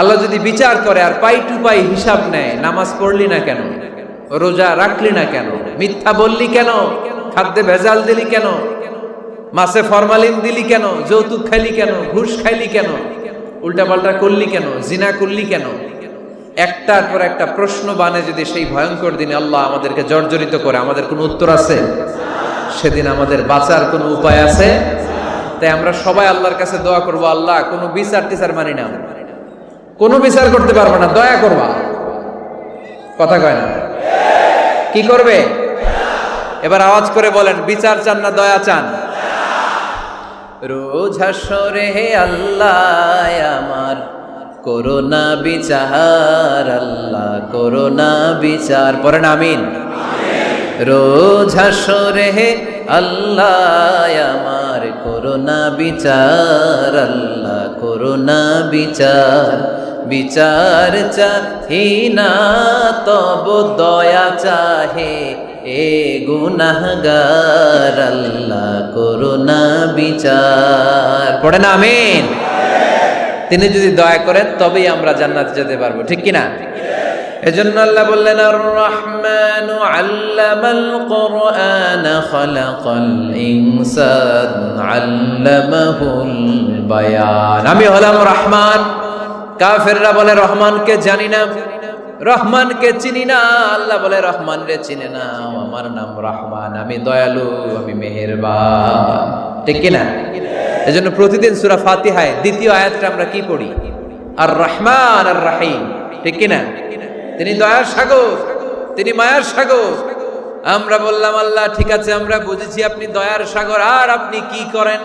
আল্লাহ যদি বিচার করে আর পাই টু পাই হিসাব নেয়, নামাজ পড়লি না কেন, রোজা রাখলি না কেন, মিথ্যা বললি কেন, খাদ্যে ভেজাল দিলি কেন, মাছে ফরমালিন দিলি কেন, যৌতুক খাইলি কেন, ঘুষ খাইলি কেন, উল্টাপাল্টা করলি কেন, জিনা করলি কেন, একটার পর একটা প্রশ্ন বানে যদি সেই ভয়ঙ্কর দিনে আল্লাহ আমাদেরকে জর্জরিত করে, আমাদের কোনো উত্তর আছে? সেদিন আমাদের বাঁচার কোনো উপায় আছে? তাই আমরা সবাই আল্লাহর কাছে দোয়া করবো, আল্লাহ কোনো বিচার টিচার মানি না, কোনো বিচার করতে পারবো না, দয়া করবা। কথা কয় না? কি করবে? এবার আওয়াজ করে বলেন, বিচার চান না দয়া চান? রোজ হাসরে হে আল্লাহ আমার করোনা বিচার, আল্লাহ করোনা বিচার, পড়েন আমিন। রোজ হাসরে হে আল্লাহ আমার করোনা বিচার, আল্লাহ করোনা বিচার। বিচার চাহি না তব দয়া চাহে এ গুনাহগার, আল্লাহ করোনা বিচার, পড়েন আমিন। তিনি যদি দয়া করেন তবেই আমরা জান্নাতে যেতে পারবো, ঠিক কিনা? এজন্য আল্লাহ বললেন, আর রহমানু আল্লামাল কুরআন খালাকাল ইনসান আল্লামাহুল বায়ান। আমি হলাম রহমান। কাফেররা বলে রহমানকে জানি না, রহমানকে চিনি না। আল্লাহ বলে রহমান রে চিনে না, আমার নাম রহমান, আমি দয়ালু, আমি মেহেরবান, ঠিক কিনা? এজন্য প্রতিদিন সূরা ফাতিহায় দ্বিতীয় আয়াতটা আমরা কি পড়ি? আর রহমান আর রহিম, ঠিক কিনা? তিনি দয়ার সাগর, তিনি মায়ার সাগর। আমরা বললাম, আল্লাহ ঠিক আছে আমরা বুঝেছি আপনি দয়ার সাগর, আর আপনি কি করেন?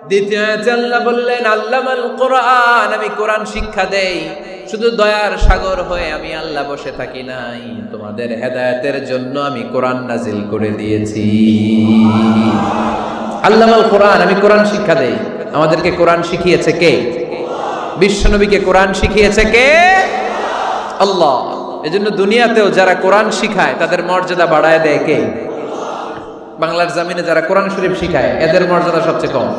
দ্বিতীয় আয়াতে আল্লাহ বললেন, আল্লামাল কোরআন, আমি কোরআন শিক্ষা দেই। শুধু দয়ার সাগর হয়ে আমি আল্লাহ বসে থাকি নাই, তোমাদের হেদায়েতের জন্য আমি কোরআন নাজিল করে দিয়েছি। আল্লামাল কোরআন, আমি কোরআন শিক্ষা দেই। আমাদেরকে কোরআন শিখিয়েছে কে? বিশ্বনবীকে কোরআন শিখিয়েছে কে? আল্লাহ। এজন্য দুনিয়াতেও যারা কোরআন শিখায় তাদের মর্যাদা বাড়ায় দেয় কে? বাংলার জমিনে যারা কোরআন শরীফ শিখায় এদের মর্যাদা সবচেয়ে কম,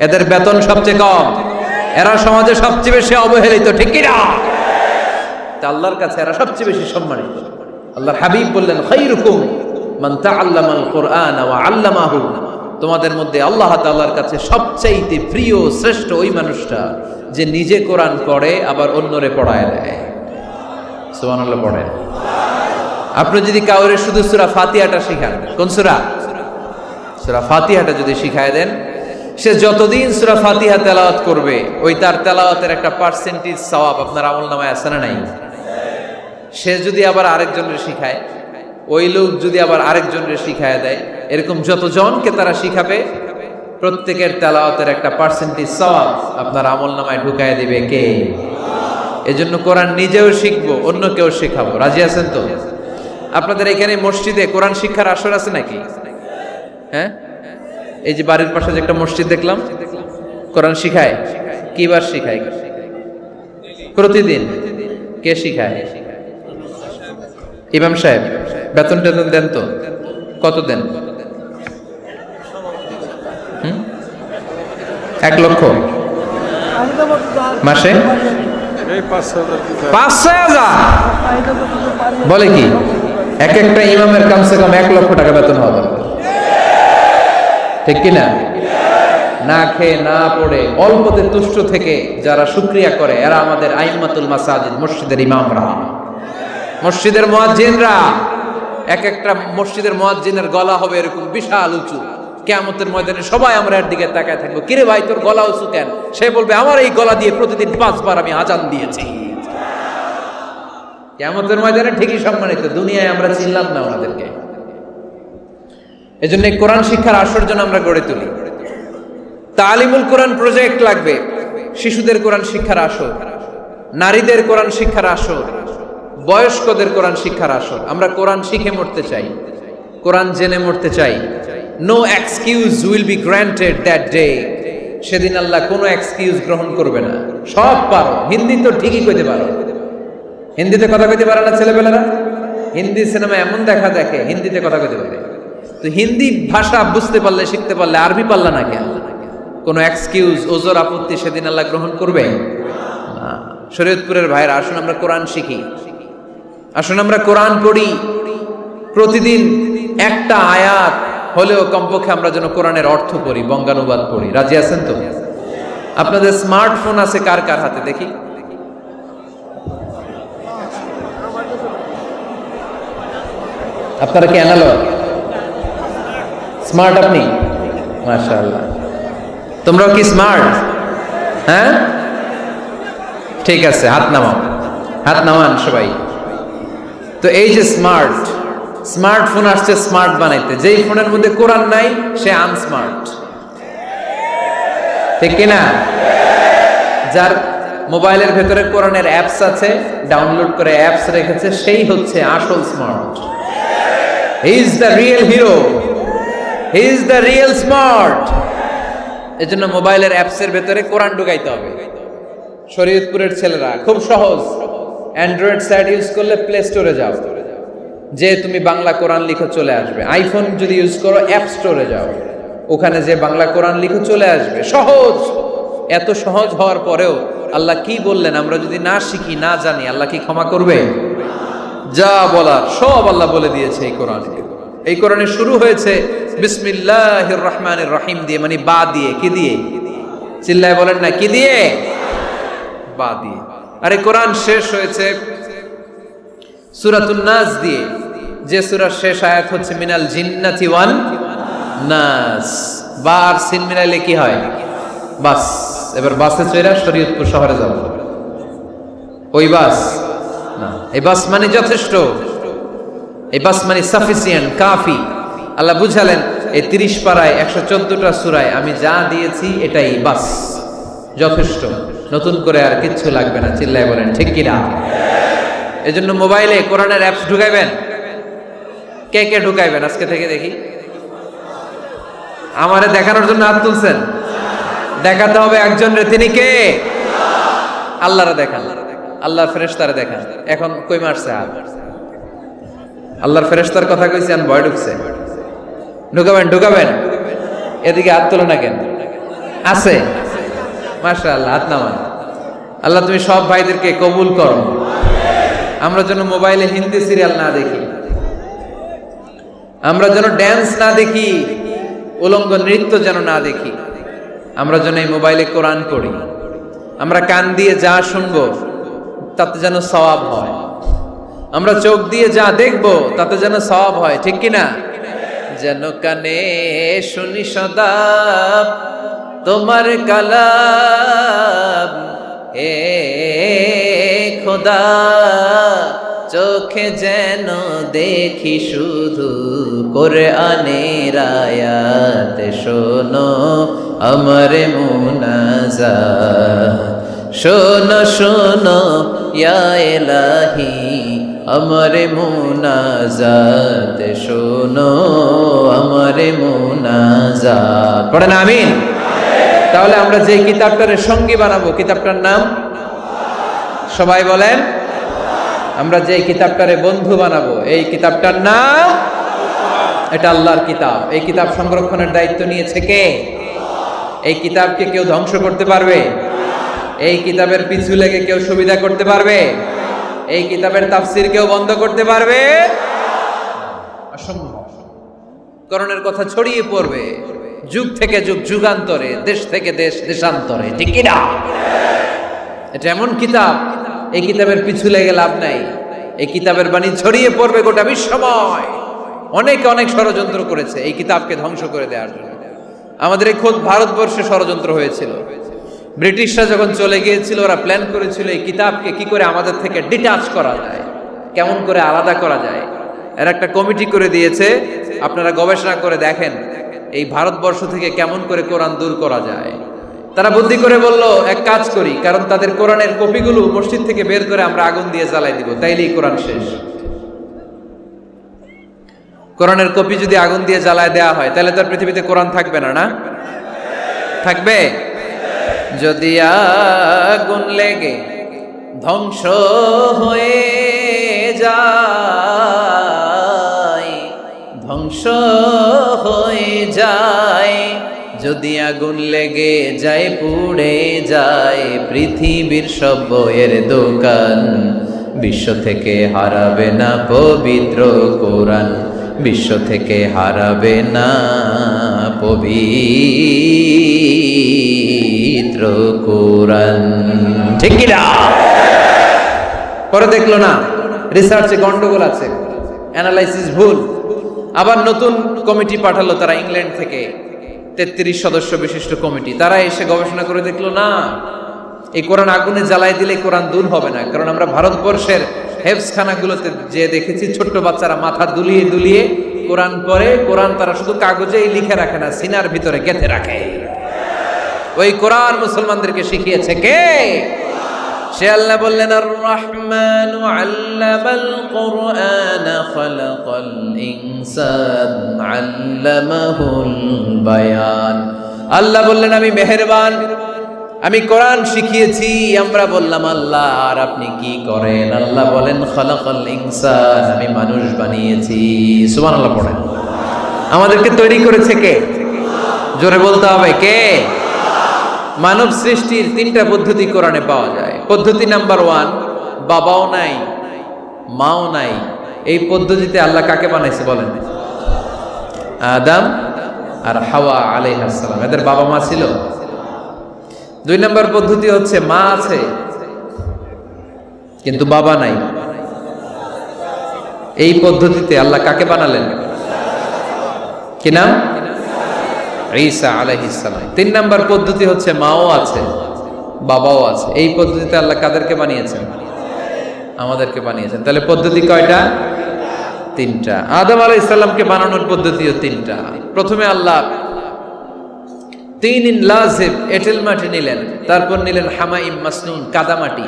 এদের বেতন সবচেয়ে কম, এরা সমাজে সবচেয়ে বেশি অবহেলিত, ঠিক কিনা? তা আল্লাহর কাছে এরা সবচেয়ে বেশি সম্মানিত। আল্লাহর হাবিব বললেন, খায়রুকুম মান তাআল্লামাল কুরআন ওয়া আল্লামাহু। তোমাদের মধ্যে আল্লাহ তাআলার কাছে সবচাইতে প্রিয় শ্রেষ্ঠ ওই মানুষটা যে নিজে কোরআন পড়ে আবার অন্যরে পড়ায় দেয়। সুবহানাল্লাহ পড়েন। আপনি যদি কাউরে শুধু সূরা ফাতিহাটা শিখান, কোন সূরা? সূরা ফাতিহাটা যদি শিখায় দেন, সে যতদিন সূরা ফাতিহা তেলাওয়াত করবে ওই তার তেলাওয়াতের একটা পার্সেন্টেজ সওয়াব আপনার আমলনামায় আছে না নাই? সে যদি আবার আরেকজনের শিখায়, ওই লোক যদি আবার আরেকজনের শিখায় দেয়, এরকম যতজনকে তারা শিখাবে প্রত্যেকের তেলাওয়াতের একটা পার্সেন্টেজ সওয়াব আপনার আমলনামায় ঢুকায় দিবে কে? এজন্য কোরআন নিজেও শিখবো, অন্যকেও শেখাবো। রাজি আছেন তো? আপনাদের এখানে মসজিদে কোরআন শিক্ষার আসর আছে নাকি? হ্যাঁ, এই যে বাড়ির পাশে যে একটা মসজিদ দেখলাম, কোরআন শিখায়। কিবার শিখায়? প্রতিদিন। কে শিখায়? ইমাম সাহেব। বেতন টেতন দেন তো? কত দেন? 1 লক্ষ মাসে? 5-6,000 বলে কি? এক একটা ইমামের কমসে কম 1 লক্ষ টাকা বেতন হওয়া দরকার, ঠিক কিনা? না খেয়ে না পড়ে অল্পতে তুষ্ট থেকে যারা শুকরিয়া করে, এরা আমাদের আইম্মাতুল মাসাজিদ, মসজিদের ইমামরা, মসজিদের মুয়াজ্জিনরা। এক একটা মসজিদের মুয়াজ্জিনের গলা হবে এরকম বিশাল উঁচু। কিয়ামতের ময়দানে সবাই আমরা এর দিকে তাকায় থাকবো, কিরে ভাই তোর গলা উঁচু কেন? সে বলবে, আমার এই গলা দিয়ে প্রতিদিন 5 বার আমি আজান দিয়েছি। কিয়ামতের ময়দানে ঠিকই সম্মানিত, দুনিয়ায় আমরা চিনলাম না ওনাদেরকে। এজন্য কোরআন শিক্ষার আসর জন্য আমরা গড়ে তুলি। তালিমুল কোরআন প্রজেক্ট লাগবে, শিশুদের কোরআন শিক্ষার আসর, নারীদের কোরআন শিক্ষার আসর, বয়স্কদের কোরআন শিক্ষার আসর। আমরা কোরআন শিখে মরতে চাই, কোরআন জেনে মরতে চাই। No excuse will be granted that day. সেদিন আল্লাহ কোনো এক্সকিউজ গ্রহণ করবে না। সব পারো, হিন্দি তো ঠিকই কইতে পারো, হিন্দিতে কথা কইতে পারে না ছেলেপেলেরা? হিন্দি সিনেমা এমন দেখে হিন্দিতে কথা কইতে পারে। তো হিন্দি ভাষা বুঝতে পারলে, শিখতে পারলে, আরবি পারলা না কেন? কোনো এক্সকিউজ, ওজর, আপত্তি সেদিন আল্লাহ গ্রহণ করবে না। শরীয়তপুরের ভাইরা, আসুন আমরা কোরআন শিখি, আসুন আমরা কোরআন পড়ি। প্রতিদিন একটা আয়াত হলেও কমপক্ষে আমরা যেন কোরআনের অর্থ পড়ি, বঙ্গানুবাদ পড়ি। রাজি আছেন তো? আপনাদের স্মার্টফোন আছে কার কার হাতে দেখি? আপনারা কি অ্যানালগ? স্মার্ট আপনি? মাশাআল্লাহ। তোমরাও কি স্মার্ট? হ্যাঁ, ঠিক আছে, হাত নামাও, হাত নামান সবাই। তো এই যে স্মার্টফোন আসছে স্মার্ট বানাইতে, যেই ফোনের মধ্যে কোরআন নাই সে আনস্মার্ট, ঠিক কিনা? যার মোবাইলের ভেতরে কোরআনের অ্যাপস আছে, ডাউনলোড করে অ্যাপস রেখেছে, সেই হচ্ছে আসল smart. He is the real hero, he is the real smart. এজন্য মোবাইলের অ্যাপসের ভেতরে কোরআন ঢুকাইতে হবে। শরীয়তপুরের ছেলেরা খুব সহজ, অ্যান্ড্রয়েড সাইট ইউজ করলে প্লে স্টোরে যাও, যে তুমি বাংলা কোরআন লিখে চলে আসবে। আইফোন যদি ইউজ করো অ্যাপ স্টোরে যাও, ওখানে যে বাংলা কোরআন লিখে চলে আসবে। সহজ। এত সহজ হওয়ার পরেও আল্লাহ কি বললেন আমরা যদি না শিখি, না জানি, আল্লাহ কি ক্ষমা করবে? যা বলার সব আল্লাহ বলে দিয়েছে এই কোরআনে। এই কোরআনে শুরু হয়েছে বিসমিল্লাহির রহমানির রহিম দিয়ে, মানে বা দিয়ে। কি দিয়ে? চিল্লায় বলেন না, কি দিয়ে? বা দিয়ে। আরে কোরআন শেষ হয়েছে সূরাতুন নাস দিয়ে, যে সূরার শেষ আয়াত হচ্ছে মিনাল জিন্নাতি ওয়ান নাস। বা আর সিন মিলাইলে কি হয়? বাস। এবার বাসে চড়া শরীয়তপুর শহরে যাব। ওই বাস না, এই বাস মানে যথেষ্ট, এই বাস মানে সাফিসিয়েন্ট, কাফি। আল্লাহ বুঝালেন এই 30 পারায় 114টা সূরায় আমি যা দিয়েছি এটাই বাস, যথেষ্ট, নতুন করে আর কিচ্ছু লাগবে না। চিল্লায় বলেন ঠিক কিনা? এজন্য মোবাইলে কোরআনের অ্যাপস ঢুকাইবেন। কে কে ঢুকাইবেন আজকে থেকে দেখি? আমারে দেখানোর জন্য হাত তুলছেন? দেখাতে হবে একজন রে, তিনি কে? আল্লাহরে দেখান, আল্লাহর ফেরেশতারে দেখান। এখন কই মারছে হাত? আল্লাহর ফেরেশতার কথা কইছি, আর ভয় ঢুকছে। ঢুকাবেন। এদিকে হাত তোলো না কেন? আছে? মাশাআল্লাহ, হাত নামান। আল্লাহ তুমি সব ভাইদেরকে কবুল করো। আমরা যেন মোবাইলে হিন্দি সিরিয়াল না দেখি, আমরা যেন ড্যান্স না দেখি, উলঙ্গ নৃত্য যেন না দেখি। আমরা যেন এই মোবাইলে কোরআন পড়ি। আমরা কান দিয়ে যা শুনবো তাতে যেন সওয়াব হয়। আমরা চোখ দিয়ে যা দেখবো তাতে যেন সওয়াব হয়, ঠিক কিনা? যেন কানে শুনি সদা তোমার কালাম, হে খোদা চোখে যেন দেখি শুধু কোরআনের আয়াত। শোনো আমার মুনাজাত, শোনো শোনো ইয়া ইলাহি আমারে মুনাজাত শোনো, আমারে মুনাজাত। পড়েন আমিন। তাহলে আমরা যে কিতাবটার সঙ্গী বানাবো, কিতাবটার নাম সবাই বলেন। আমরা যে কিতাবটারে বন্ধু বানাবো, এই কিতাবটার নাম, এটা আল্লাহর কিতাব। এই কিতাব সংরক্ষণের দায়িত্ব নিয়েছে কে? এই কিতাবকে কেউ ধ্বংস করতে পারবে? এই কিতাবের পিছু লেগে কেউ সুবিধা করতে পারবে? এই কিতাবের তাফসির কেউ বন্ধ করতে পারবে? অসম্ভব। করণের কথা ছড়িয়ে পড়বে যুগ থেকে যুগ, যুগান্তরে, দেশ থেকে দেশ, দেশান্তরে, ঠিক কি না? এটা এমন কিতাব, এই কিতাবের পিছু লেগে লাভ নাই। এই কিতাবের বাণী ছড়িয়ে পড়বে গোটা বিশ্বময়। অনেকে অনেক ষড়যন্ত্র করেছে এই কিতাবকে ধ্বংস করে দেওয়ার জন্য। আমাদের এই খোদ ভারতবর্ষে ষড়যন্ত্র হয়েছিল। ব্রিটিশরা যখন চলে গিয়েছিল, ওরা প্ল্যান করেছিল এই কিতাবকে কি করে আমাদের থেকে ডিটাচ করা যায়, কেমন করে আলাদা করা যায়। এর একটা কমিটি করে দিয়েছে, আপনারা গবেষণা করে দেখেন এই ভারতবর্ষ থেকে কেমন করে কোরআন দূর করা যায়। তারা বুদ্ধি করে বলল, এক কাজ করি, কারণ তাদের কোরআনের কপিগুলো মসজিদ থেকে বের করে আমরা আগুন দিয়ে জ্বালাই দিব, তাইলেই কোরআন শেষ। কোরআনের কপি যদি আগুন দিয়ে জ্বালায় দেওয়া হয়, তাহলে তার পৃথিবীতে কোরআন থাকবে না? না থাকবে? যদি আগুন লেগে ধ্বংস হয়ে যায়, ধ্বংস হয়ে যায়, যদি আগুন লেগে যায়, পুড়ে যায় পৃথিবীর সব বইয়ের দোকান, বিশ্ব থেকে হারাবে না পবিত্র কোরআন, বিশ্ব থেকে হারাবে না পবিত্র কোরআন, ঠিক কি না? পরে দেখলো না রিসার্চে গন্ডগোল আছে, অ্যানালাইসিস ভুল। আবার নতুন কমিটি পাঠালো তারা ইংল্যান্ড থেকে, 33 সদস্য বিশিষ্ট কমিটি। তারা এসে গবেষণা করে দেখলো না, এই কোরআন আগুনে জ্বালাই দিলে কোরআন দূর হবে না। কারণ আমরা ভারতবর্ষের হেফজখানাগুলোতে যে দেখেছি, ছোট্ট বাচ্চারা মাথা দুলিয়ে দুলিয়ে কোরআন পড়ে। কোরআন তারা শুধু কাগজেই লিখে রাখে না, সিনার ভিতরে গেঁথে রাখে। ওই কোরআন মুসলমানদেরকে শিখিয়েছে কে? সে আল্লাহ বললেন, আর রহমান আল্লামাল কুরআন খালাকাল ইনসান আল্লামাহুল বায়ান। আল্লাহ বললেন, আমি মেহেরবান, আমি কোরআন শিখিয়েছি। আমরা বললাম, আল্লাহ আর আপনি কি করেন? আল্লাহ বলেন, খালাকাল ইনসান, আমি মানুষ বানিয়েছি। সুবহানাল্লাহ পড়েন। আমাদেরকে তৈরি করেছে কে? জোরে বলতে হবে, কে? মানব সৃষ্টির 3টা পদ্ধতি কোরআনে পাওয়া যায়। পদ্ধতি নাম্বার 1, বাবাও নাই, মাও নাই। এই পদ্ধতিতে আল্লাহ কাকে বানাইছে বলেন? আদম আর হাওয়া আলাইহিস সালাম। এদের বাবা মা ছিল? 2 নম্বর পদ্ধতি হচ্ছে মা আছে কিন্তু বাবা নাই। এই পদ্ধতিতে আল্লাহ কাকে বানালেন? কি নাম? ঈসা আলাইহিস সালাম। 3 নম্বর পদ্ধতি হচ্ছে মাও আছে বাবাও আছে। এই পদ্ধতিতে আল্লাহ কাদেরকে বানিয়েছেন? আমাদেরকে বানিয়েছেন। তাহলে পদ্ধতি কয়টা? 3টা। আদম আলাইহিস সালামকে বানানোর পদ্ধতিও 3টা। প্রথমে আল্লাহ 3 লাজিব এঁটেল মাটি নিলেন, তারপর নিলেন হামাইম মাসনুন কাদামাটি,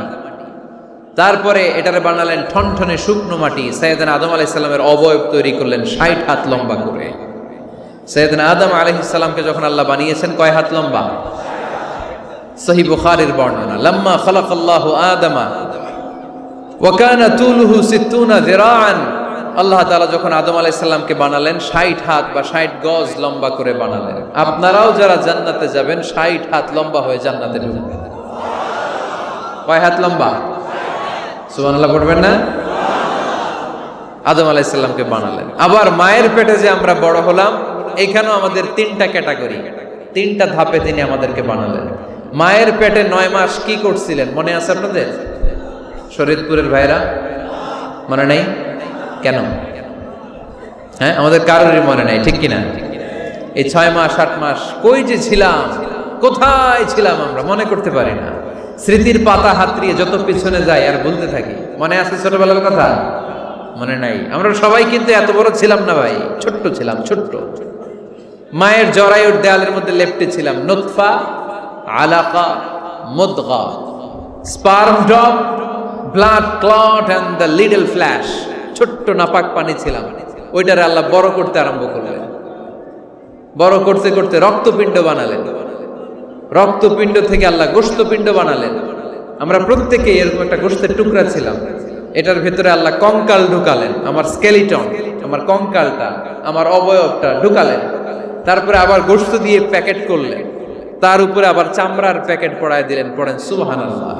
তারপরে এটারে বানালেন ঠনঠনে শুকনো মাটি। সাইয়েদনা আদম আলাইহিস সালামের অবয়ব তৈরি করলেন 60 হাত লম্বা করে। সাইয়েদনা আদম আলাইহিস সালামকে যখন আল্লাহ বানিয়েছেন, কয় হাত লম্বা? সহিহ বুখারীর বর্ণনা, লাম্মা খালাকাল্লাহু আদামা ওয়া কানা তুলুহু 60 যিরাআন। আল্লাহ তাআলা যখন আদম আলাইহিস সালামকে বানালেন, 60 হাত বা 60 গজ লম্বা করে বানালেন। আপনারাও যারা জান্নাতে যাবেন, 60 হাত লম্বা হয়ে জান্নাতে ঢুকবেন। কয় হাত লম্বা? সুবহানাল্লাহ পড়বেন না? আদম আলাইহিস সালামকে বানালেন। আবার মায়ের পেটে যে আমরা বড় হলাম, এখানেও আমাদের 3টা ক্যাটাগরি, 3টা ধাপে তিনি আমাদেরকে বানালেন। মায়ের পেটে 9 মাস কি করছিলেন মনে আছে আপনাদের? শরীয়তপুরের ভাইরা মনে নেই? কেন? হ্যাঁ, আমাদের কারোরই মনে নাই, ঠিক কিনা? এই 6 মাস 8 মাস কই যে ছিলাম, কোথায় ছিলাম আমরা মনে করতে পারি না। স্মৃতির পাতা হাতড়িয়ে যত পিছনে যাই আর বলতে থাকি। মনে আছে ছোটবেলার কথা? মনে নাই। আমরা সবাই কিন্তু এত বড় ছিলাম না ভাই, ছোট্ট ছিলাম, ছোট্ট। মায়ের জরায়ুর দেয়ালের মধ্যে লেপ্টে ছিলাম। নুতফা, আলাকা, মুদগা, sperm drop, blood clot and the little flesh, ছোট্ট নাপাক পানি ছিলাম, ওইটারে আল্লাহ বড় করতে আরম্ভ করলেন। বড় করতে করতে রক্তপিণ্ড বানালেন, রক্তপিণ্ড থেকে আল্লাহ গোশতপিণ্ড বানালেন। আমরা প্রত্যেকে এরকম একটা গোশতের টুকরা ছিলাম, এটার ভেতরে আল্লাহ কঙ্কাল ঢুকালেন, আমার স্কেলিটন, আমার কঙ্কালটা, আমার অবয়বটা ঢুকালেন। তারপরে আবার গোশত দিয়ে প্যাকেট করলেন, তার উপরে আবার চামড়ার প্যাকেট পড়ায় দিলেন। পড়েন সুবহানাল্লাহ।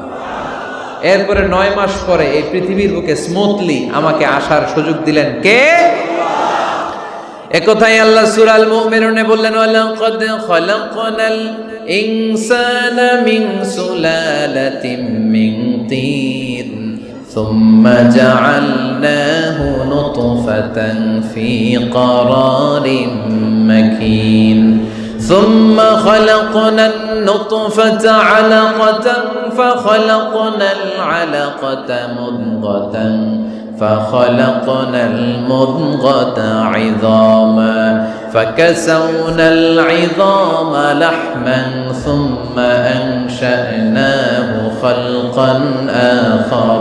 এরপরে 9 মাস পরে এই পৃথিবীর বুকে স্মুথলি আমাকে আসার সুযোগ দিলেন কে? একথাই আল্লাহ সূরা আল মুমিনুনে বললেন, ওয়ালাকাদ খালাকনাল ইনসানা মিন সুলালাতিন মিন তিন সুম্মা জাআলনাহু নুতফাতান ফি ক্বারারিন মাকিন ثم خلقنا النطفة علقة فخلقنا العلقة مضغة فخلقنا المضغة عظاما فكسونا العظام لحما ثم أنشأناه خلقا آخر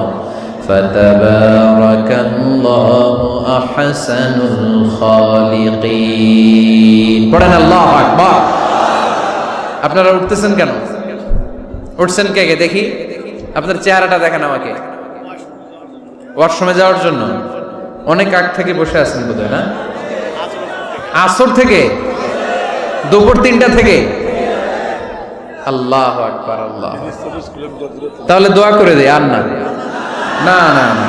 فتبارك الله أحسن الخالقين. পড়েন আল্লাহু আকবার। আপনারা উঠতেছেন কেন? উঠছেন কে কে দেখি? আপনার চেহারাটা দেখেন আমাকে। ওয়াশরুমে যাওয়ার জন্য অনেক আগ থেকে বসে আছেন বোধহয়, না? আসর থেকে, দুপুর 3টা থেকে। আল্লাহু আকবার, আল্লাহ। তাহলে দোয়া করে দেই, আর না না না না,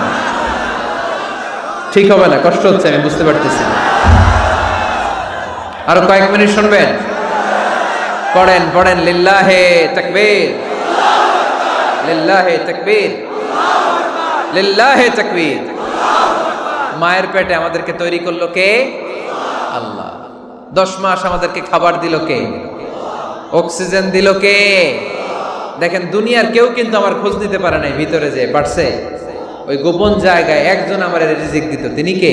ঠিক হবে না, কষ্ট হচ্ছে, আমি বুঝতে পারতেছি। আরো কয়েক মিনিট শুনবেন? পড়েন পড়েন, লিল্লাহে তাকবীর, লিল্লাহে তাকবীর, লিল্লাহে তাকবীর। মায়ের পেটে আমাদেরকে তৈরি করলো কে? আল্লাহ। 10 মাস আমাদেরকে খাবার দিল কে? অক্সিজেন দিল কে? দেখেন, দুনিয়ার কেউ কিন্তু আমার খোঁজ নিতে পারে নাই, ভিতরে যে পারছে, ওই গোপন জায়গায় একজন আমার রিজিক দিত। তিনি কে?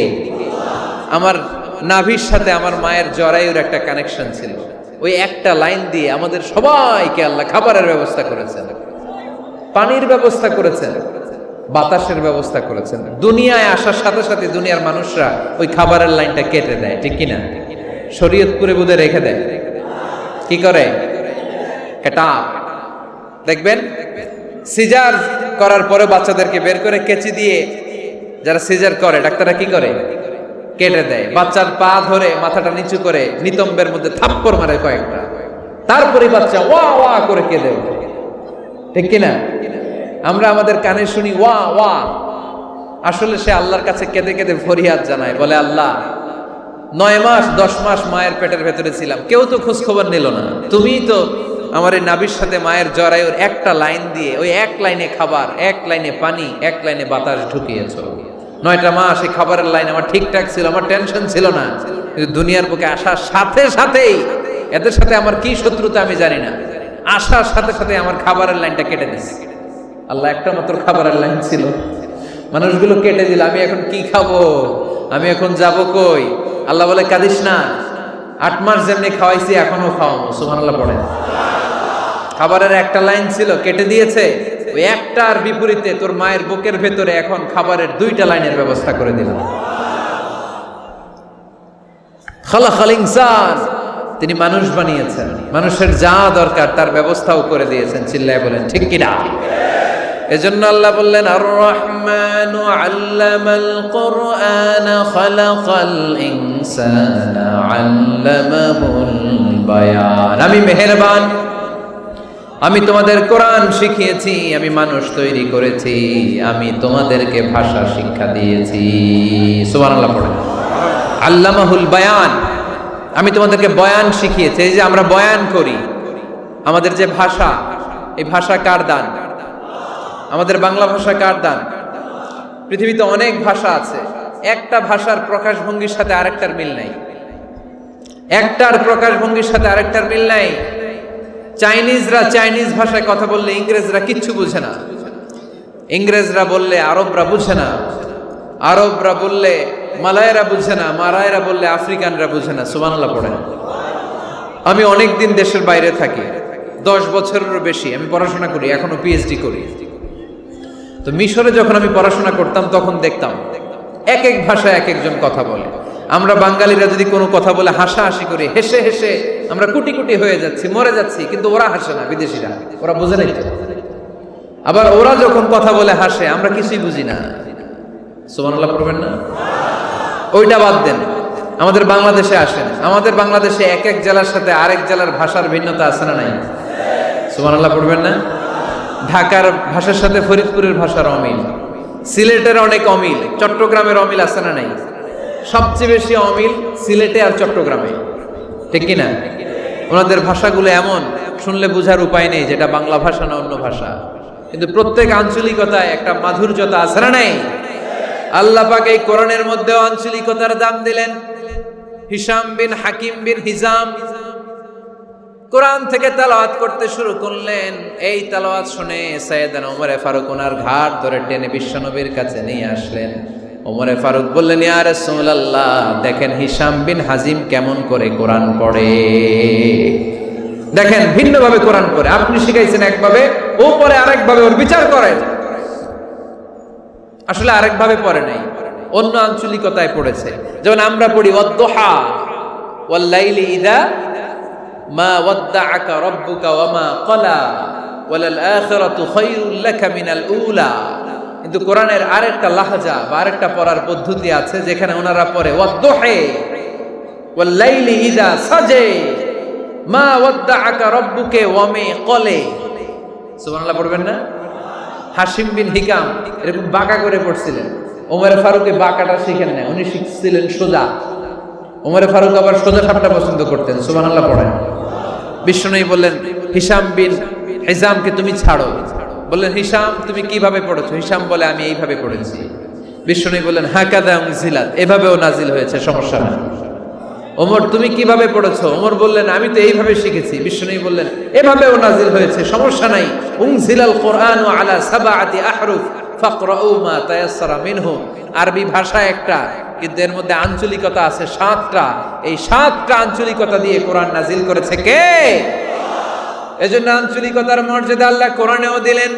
আমার নাভির সাথে আমার মায়ের জরায়ুর একটা কানেকশন ছিল। ওই একটা লাইন দিয়ে আমাদের সবাইকে আল্লাহ খাবারের ব্যবস্থা করেছেন, পানির ব্যবস্থা করেছেন, বাতাসের ব্যবস্থা করেছেন। দুনিয়ায় আসার সাথে সাথে দুনিয়ার মানুষরা ওই খাবারের লাইনটা কেটে দেয়, ঠিক কিনা? শরীয়তপুরে বোধে রেখে দেয়। কি করে? কেটা। দেখবেন সিজার করার পরে বাচ্চাদেরকে বের করে কেচি দিয়ে, যারা সিজার করে ডাক্তাররা কি করে? কেটে দেয়। বাচ্চার পা ধরে মাথাটা নিচু করে নিতম্বের মধ্যে থাপ্পড় মারে কয়েকটা, তারপরে বাচ্চা ওয়া ওয়া করে কেঁদে ওঠে, ঠিক কিনা? আমরা আমাদের কানে শুনি ওয়া ওয়া, আসলে সে আল্লাহর কাছে কেঁদে কেঁদে ফরিয়াদ জানায়, বলে আল্লাহ 9 মাস 10 মাস মায়ের পেটের ভেতরে ছিলাম, কেউ তো খোঁজ খবর নিল না, তুমিই তো আমার এই নাভির সাথে মায়ের জরায়ুর একটা লাইন দিয়ে, ওই এক লাইনে খাবার, এক লাইনে পানি, এক লাইনে বাতাস ঢুকিয়েছো। 9টা মাস এই খাবারের লাইন আমার ঠিকঠাক ছিল, আমার টেনশন ছিল না। কিন্তু দুনিয়ার বুকে আসার সাথে সাথেই, এদের সাথে আমার কি শত্রুতা আমি জানি না, আসার সাথে সাথে আমার খাবারের লাইনটা কেটে দিচ্ছে। আল্লাহ একটা মাত্র খাবারের লাইন ছিল, মানুষগুলো কেটে দিল। আমি এখন কি খাবো? আমি এখন যাব কই? আল্লাহ বলে কাঁদিস না, 8 মাস যেমনি খাওয়াইছি এখনো খাওয়াবো। সুবহানাল্লাহ পড়েন। খাবারের একটা লাইন ছিল, কেটে দিয়েছে। ওই একটার বিপরীতে তোর মায়ের বুকের ভেতরে এখন খাবারের 2টা লাইনের ব্যবস্থা করে দিলাম। খালাকাল ইনসান, তিনি মানুষ বানিয়েছেন, মানুষের যা দরকার তার ব্যবস্থাও করে দিয়েছেন। চিল্লায় বলেন ঠিক কিনা? এজন্য আল্লাহ বললেন, আর রহমানু আল্লামাল কুরআন খালাকাল ইনসানা আল্লামাহুল বায়ান। আমি মেহেরবান, আমি তোমাদের কোরআন শিখিয়েছি, আমি মানুষ তৈরি করেছি, আমি তোমাদেরকে ভাষা শিক্ষা দিয়েছি। সুবহানাল্লাহ পড়েন। আল্লামাহুল বায়ান, আমি তোমাদেরকে বয়ান শিখিয়েছি। এই যে আমরা বয়ান করি, আমাদের যে ভাষা, এই ভাষা কার দান? আমাদের বাংলা ভাষা কার দান? পৃথিবীতে অনেক ভাষা আছে, একটা ভাষার প্রকাশভঙ্গির সাথে আরেকটার মিল নাই, একটার প্রকাশভঙ্গির সাথে আরেকটার মিল নাই। চাইনিজরা চাইনিজ ভাষায় কথা বললে ইংরেজরা কিচ্ছু বুঝে না, ইংরেজরা বললে আরবরা বুঝে না, আরবরা বললে মালায়রা বুঝে না, মারায়রা বললে আফ্রিকানরা বুঝে না। সুবহানাল্লাহ পড়েন। আমি অনেক দিন দেশের বাইরে থাকি, 10 বছরেরও বেশি আমি পড়াশোনা করি, এখনো পিএইচডি করি। তো মিশরে যখন আমি পড়াশোনা করতাম তখন দেখতাম এক এক ভাষায় এক একজন কথা বলে। আমরা বাঙালিরা যদি কোনো কথা বলে হাসাহাসি করি, হেসে হেসে আমরা কুটি কুটি হয়ে যাচ্ছি, মরে যাচ্ছি, কিন্তু ওরা হাসে না, বিদেশিরা, ওরা বোঝে নাই তো। আবার ওরা যখন কথা বলে হাসে, আমরা কিছুই বুঝি না। সুবহানাল্লাহ পড়বেন না? ওইটা বাদ দেন, আমাদের বাংলাদেশে আসেন। আমাদের বাংলাদেশে এক এক জেলার সাথে আরেক জেলার ভাষার ভিন্নতা আছে না নাই? সুবহানাল্লাহ পড়বেন না? ঢাকার ভাষার সাথে ফরিদপুরের ভাষার অমিল, সিলেটের অনেক অমিল, চট্টগ্রামের অমিল আছে না নাই? সবচেয়ে বেশি অমিল সিলেটে আর চট্টগ্রামে, ঠিক কিনা? ওনাদের ভাষাগুলো এমন, শুনলে বোঝার উপায় নেই যেটা বাংলা ভাষা না অন্য ভাষা, কিন্তু প্রত্যেক আঞ্চলিকতায় একটা মাধুর্যতা আছে না নাই? আল্লাহ পাক এই কোরআনের মধ্যে আঞ্চলিকতার দাম দিলেন। হিশাম বিন হাকিম বিন হিজাম কোরআন থেকে তেলাওয়াত করতে শুরু করলেন। এই তেলাওয়াত শুনে সাইয়েদনা ওমরে ফারুক ওনার ঘাট ধরে টেনে বিশ্বনবীর কাছে নিয়ে আসলেন। ওমরে ফারুক বললেন, ইয়া রাসূলুল্লাহ, দেখেন হিশাম বিন হাজিম কেমন করে কোরআন পড়ে, দেখেন ভিন্নভাবে কোরআন পড়ে। আপনি শিখাইছেন একভাবে, ও পড়ে আরেকভাবে, ওর বিচার করেন। আসলে আরেকভাবে পড়ে নাই, অন্য আঞ্চলিকতায় পড়েছে। যেমন আমরা পড়ি ওয়াদ-দুহা ওয়াল লাইলি ইযা মা ওয়াদ্দাআকা রাব্বুকা ওয়া মা ক্বালা ওয়ালাল আখিরাতু খায়রুল লাকা মিনাল উলা। কিন্তু কোরআনের আরেকটা লাহজা বা আরেকটা পড়ার পদ্ধতি আছে, যেখানে ওনারা পড়ে ওয়াদ-দুহা ওয়াল লাইলি ইযা সাজা মা ওয়াদ্দাআকা রাব্বুকা ওয়া মা ক্বালা। সুবহানাল্লাহ পড়বেন না? হাশিম বিন হিকাম এরকম বাঁকা করে পড়ছিলেন। ওমরে ফারুকে বাঁকাটা শিখেন না, উনি শিখছিলেন সোজা। ওমরে ফারুক আবার সোজা সাপটা পছন্দ করতেন। সুবহানাল্লাহ পড়েন। বিশ্বনবী বললেন, হিশাম বিন হিজামকে তুমি ছাড়ো। বললেন, হিশাম তুমি কিভাবে পড়েছো? হিশাম বলে, আমি এইভাবে পড়েছি। বিশ্বনবী বললেন, হাকাদা উনজিলাত, এভাবেও নাজিল হয়েছে, সমস্যা না। ওমর তুমি কিভাবে পড়েছো? ওমর বললেন, আমি তো এইভাবে শিখেছি। বিশ্বনবী বললেন, এভাবেও নাজিল হয়েছে, সমস্যা নাই। উনজিলাল কোরআনু আলা সাবআতি আহরুফ ফাকরাউ মা তায়াসসারা মিনহু। আরবি ভাষা একটা, কিন্তু এর মধ্যে আঞ্চলিকতা আছে 7টা। এই 7টা আঞ্চলিকতা দিয়ে কোরআন নাজিল করেছে কে? এজন্য আঞ্চলিকতার মর্যাদা আল্লাহ কোরআনেও দিলেন।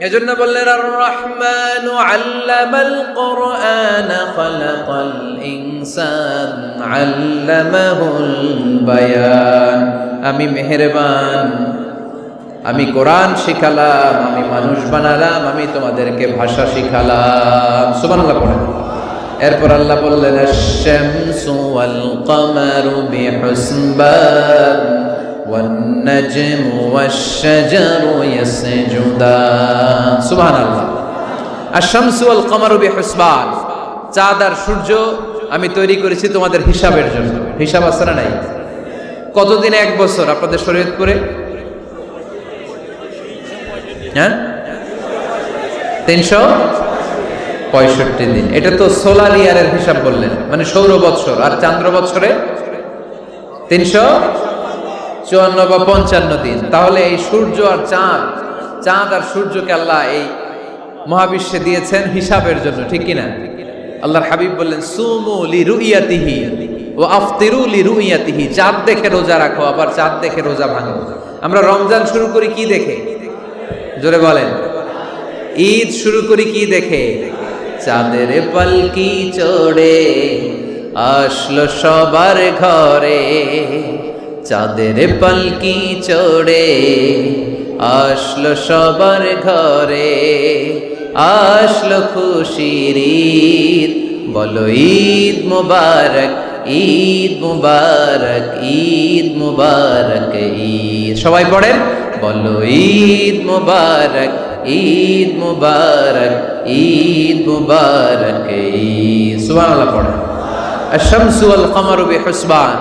এজন্য বললেন, আর রহমানু আল্লামাল কোরআন খালাকাল ইনসান আল্লামাহুল বায়ান। আমি মেহেরবান, আমি কোরআন শিখালাম, আমি মানুষ বানালাম, আমি তোমাদেরকে ভাষা শিখালাম। সুবহানাল্লাহ পড়েন। এরপর আল্লাহ বললেন, আশ-শামসু ওয়াল কামারু বিহুসবান ওয়ান নাজমু ওয়াশ-শাজারু ইয়াসজুদান। সুবহানাল্লাহ। আশ-শামসু ওয়াল কামারু বিহুসবান, চাঁদ আর সূর্য আমি তৈরি করেছি তোমাদের হিসাবের জন্য। হিসাব আছে না নাই? কতদিন এক বছর আপনাদের শরীয়তপুরে? হ্যাঁ, 365 দিন। এটা তো সোলার ইয়ারের হিসাব বললেন, মানে সৌর বৎসর। আর চান্দ্র বৎসরে 354 বা 55 দিন। তাহলে এই সূর্য আর চাঁদ, চাঁদ আর সূর্যকে আল্লাহ এই মহাবিশ্বে দিয়েছেন হিসাবের জন্য, ঠিক কিনা? আল্লাহর হাবিব বললেন, সুমু লিরুইয়াতিহি ওয়া আফতিরু লিরুইয়াতিহি। চাঁদ দেখে রোজা রাখো, আবার চাঁদ দেখে রোজা ভাঙো। আমরা রমজান শুরু করি কি দেখে? জোরে বলেন। ঈদ শুরু করি কি দেখে? চাঁদের পালকি চড়ে আসলো সবার ঘরে, চাঁদের পালকি চড়ে আসলো সবার ঘরে, আসলো খুশির ঈদ, বলো ঈদ মুবারক, ঈদ মুবারক, ঈদ মুবারক, ঈদ। সবাই পড়েন, বলো ঈদ মুবারক, ঈদ মুবারক, ঈদ মুবারক, ঈদ। সুবহানাল্লাহ পড়েন। আশ-শামসু ওয়াল কামারু বিহুসবান।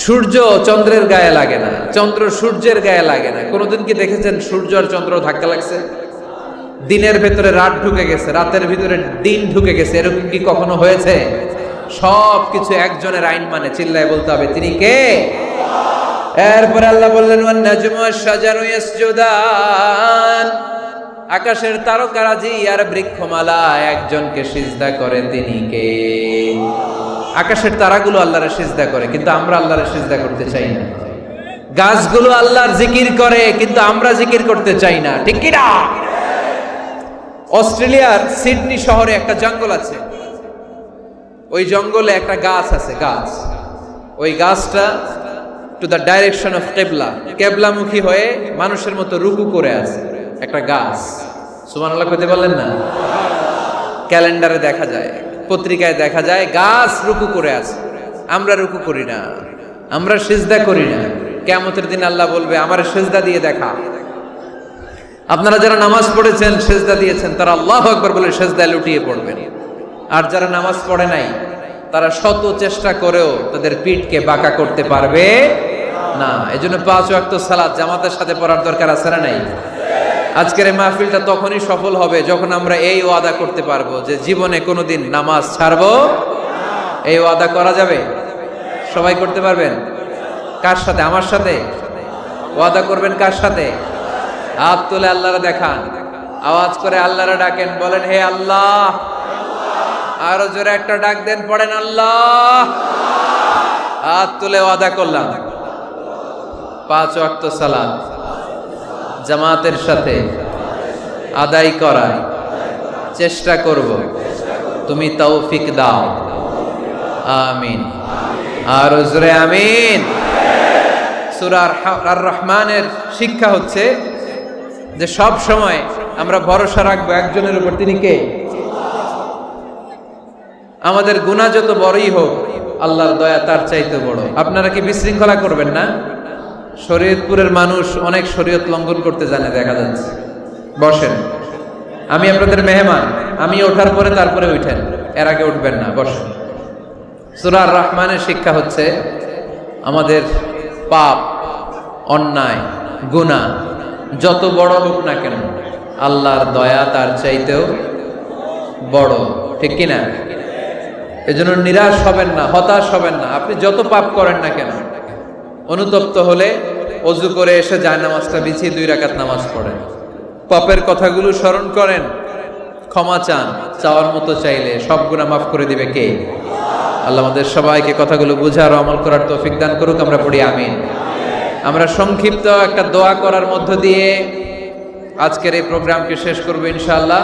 সূর্য চন্দ্রের গায়ে লাগে না, চন্দ্র সূর্যের গায়ে লাগে না। কোনোদিন কি দেখেছেন সূর্য আর চন্দ্র ধাক্কা লাগছে? দিনের ভেতরে রাত ঢুকে গেছে, রাতের ভিতরে দিন ঢুকে গেছে, এরকম কি কখনো হয়েছে? সব কিছু একজনের আইন মানে, চিল্লায় বলতে হবে, তিনি কে? এরপরে আল্লাহ বললেন, ওয়ান নাজমু ওয়াশ-শাজারু ইয়াসজুদান। আকাশের তারকারাজি আর বৃক্ষমালা একজনকে সিজদা করে, তিনি কে? আকাশের তারাগুলো আল্লাহরে সিজদা করে, কিন্তু আমরা আল্লাহরে সিজদা করতে চাই না। গাছগুলো আল্লাহর জিকির করে, কিন্তু আমরা জিকির করতে চাই না, ঠিক কি না? অস্ট্রেলিয়ার সিডনি শহরে একটা জঙ্গল আছে। ওই জঙ্গলে একটা গাছ আছে, গাছ। ওই গাছটা টু দ্য ডাইরেকশন অফ কেবলা, কেবলামুখী হয়ে মানুষের মতো রুকু করে আছে একটা গাছ। সুবহানাল্লাহ কইতে বললেন না? ক্যালেন্ডারে দেখা যায়, পত্রিকায় দেখা যায়, গাছ রুকু করে আছে। আমরা রুকু করি না, আমরা সিজদা করি না। কিয়ামতের দিন আল্লাহ বলবে আমার সিজদা দিয়ে দেখা। আপনারা যারা নামাজ পড়েছেন, সিজদা দিয়েছেন, তারা আল্লাহু আকবার বলে সিজদায় লুটিয়ে পড়বেন। আর যারা নামাজ পড়ে নাই, তারা শত চেষ্টা করেও তাদের পিঠকে বাঁকা করতে পারবে না। এজন্য 5 ওয়াক্ত সালাত জামাতের সাথে পড়ার দরকার আছে না নাই? আজকের এই মাহফিলটা তখনই সফল হবে যখন আমরা এই ওয়াদা করতে পারবো যে জীবনে কোনোদিন নামাজ ছাড়বো। এই ওয়াদা করা যাবে? সবাই করতে পারবেন? কার সাথে? আমার সাথে ওয়াদা করবেন। কার সাথে? হাত তুলে আল্লাহরে দেখান, আওয়াজ করে আল্লাহরে ডাকেন, বলেন হে আল্লাহ। আরো জোরে একটা ডাক দেন, পড়েন আল্লাহ। হাত তুলে ওয়াদা করলাম 5 ওয়াক্ত সালাত জামাতের সাথে আদায় করার চেষ্টা করব, তুমি তৌফিক দাও। আমিন। আর জোরে আমিন। সূরা আর রহমানের শিক্ষা হচ্ছে যে সব সময় আমরা ভরসা রাখবো একজনের উপর, তিনি কে? আমাদের গুনাহ যত বড়ই হোক, আল্লাহর দয়া তার চাইতে বড়। আপনারা কি বিশৃঙ্খলা করবেন না? শরীয়তপুরের মানুষ অনেক শরীয়ত লঙ্ঘন করতে জানে, দেখা যাচ্ছে। বসেন, আমি আপনাদের মেহমান, আমি ওঠার পরে তারপরে উঠেন, এর আগে উঠবেন না, বসেন। সূরা আর রহমানের শিক্ষা হচ্ছে আমাদের পাপ, অন্যায়, গুনাহ যত বড় হোক না কেন, আল্লাহর দয়া তার চাইতেও বড়। ঠিক কিনা? এজন্য নিরাশ হবেন না, হতাশ হবেন না। আপনি যত পাপ করেন না কেন, অনুতপ্ত হলে ওযু করে এসে জায়নামাজটা বিছিয়ে 2 রাকাত নামাজ পড়েন। পাপের কথাগুলো স্মরণ করেন, ক্ষমা চান, চাওয়ার মতো চাইলে সব গুনাহ মাফ করে দিবে কে? আল্লাহ আমাদের সবাইকে কথাগুলো বুঝার ও আমল করার তৌফিক দান করুক। আমরা পড়ি আমিন। আমরা সংক্ষিপ্ত একটা দোয়া করার মধ্য দিয়ে আজকের এই প্রোগ্রামকে শেষ করব ইনশাআল্লাহ।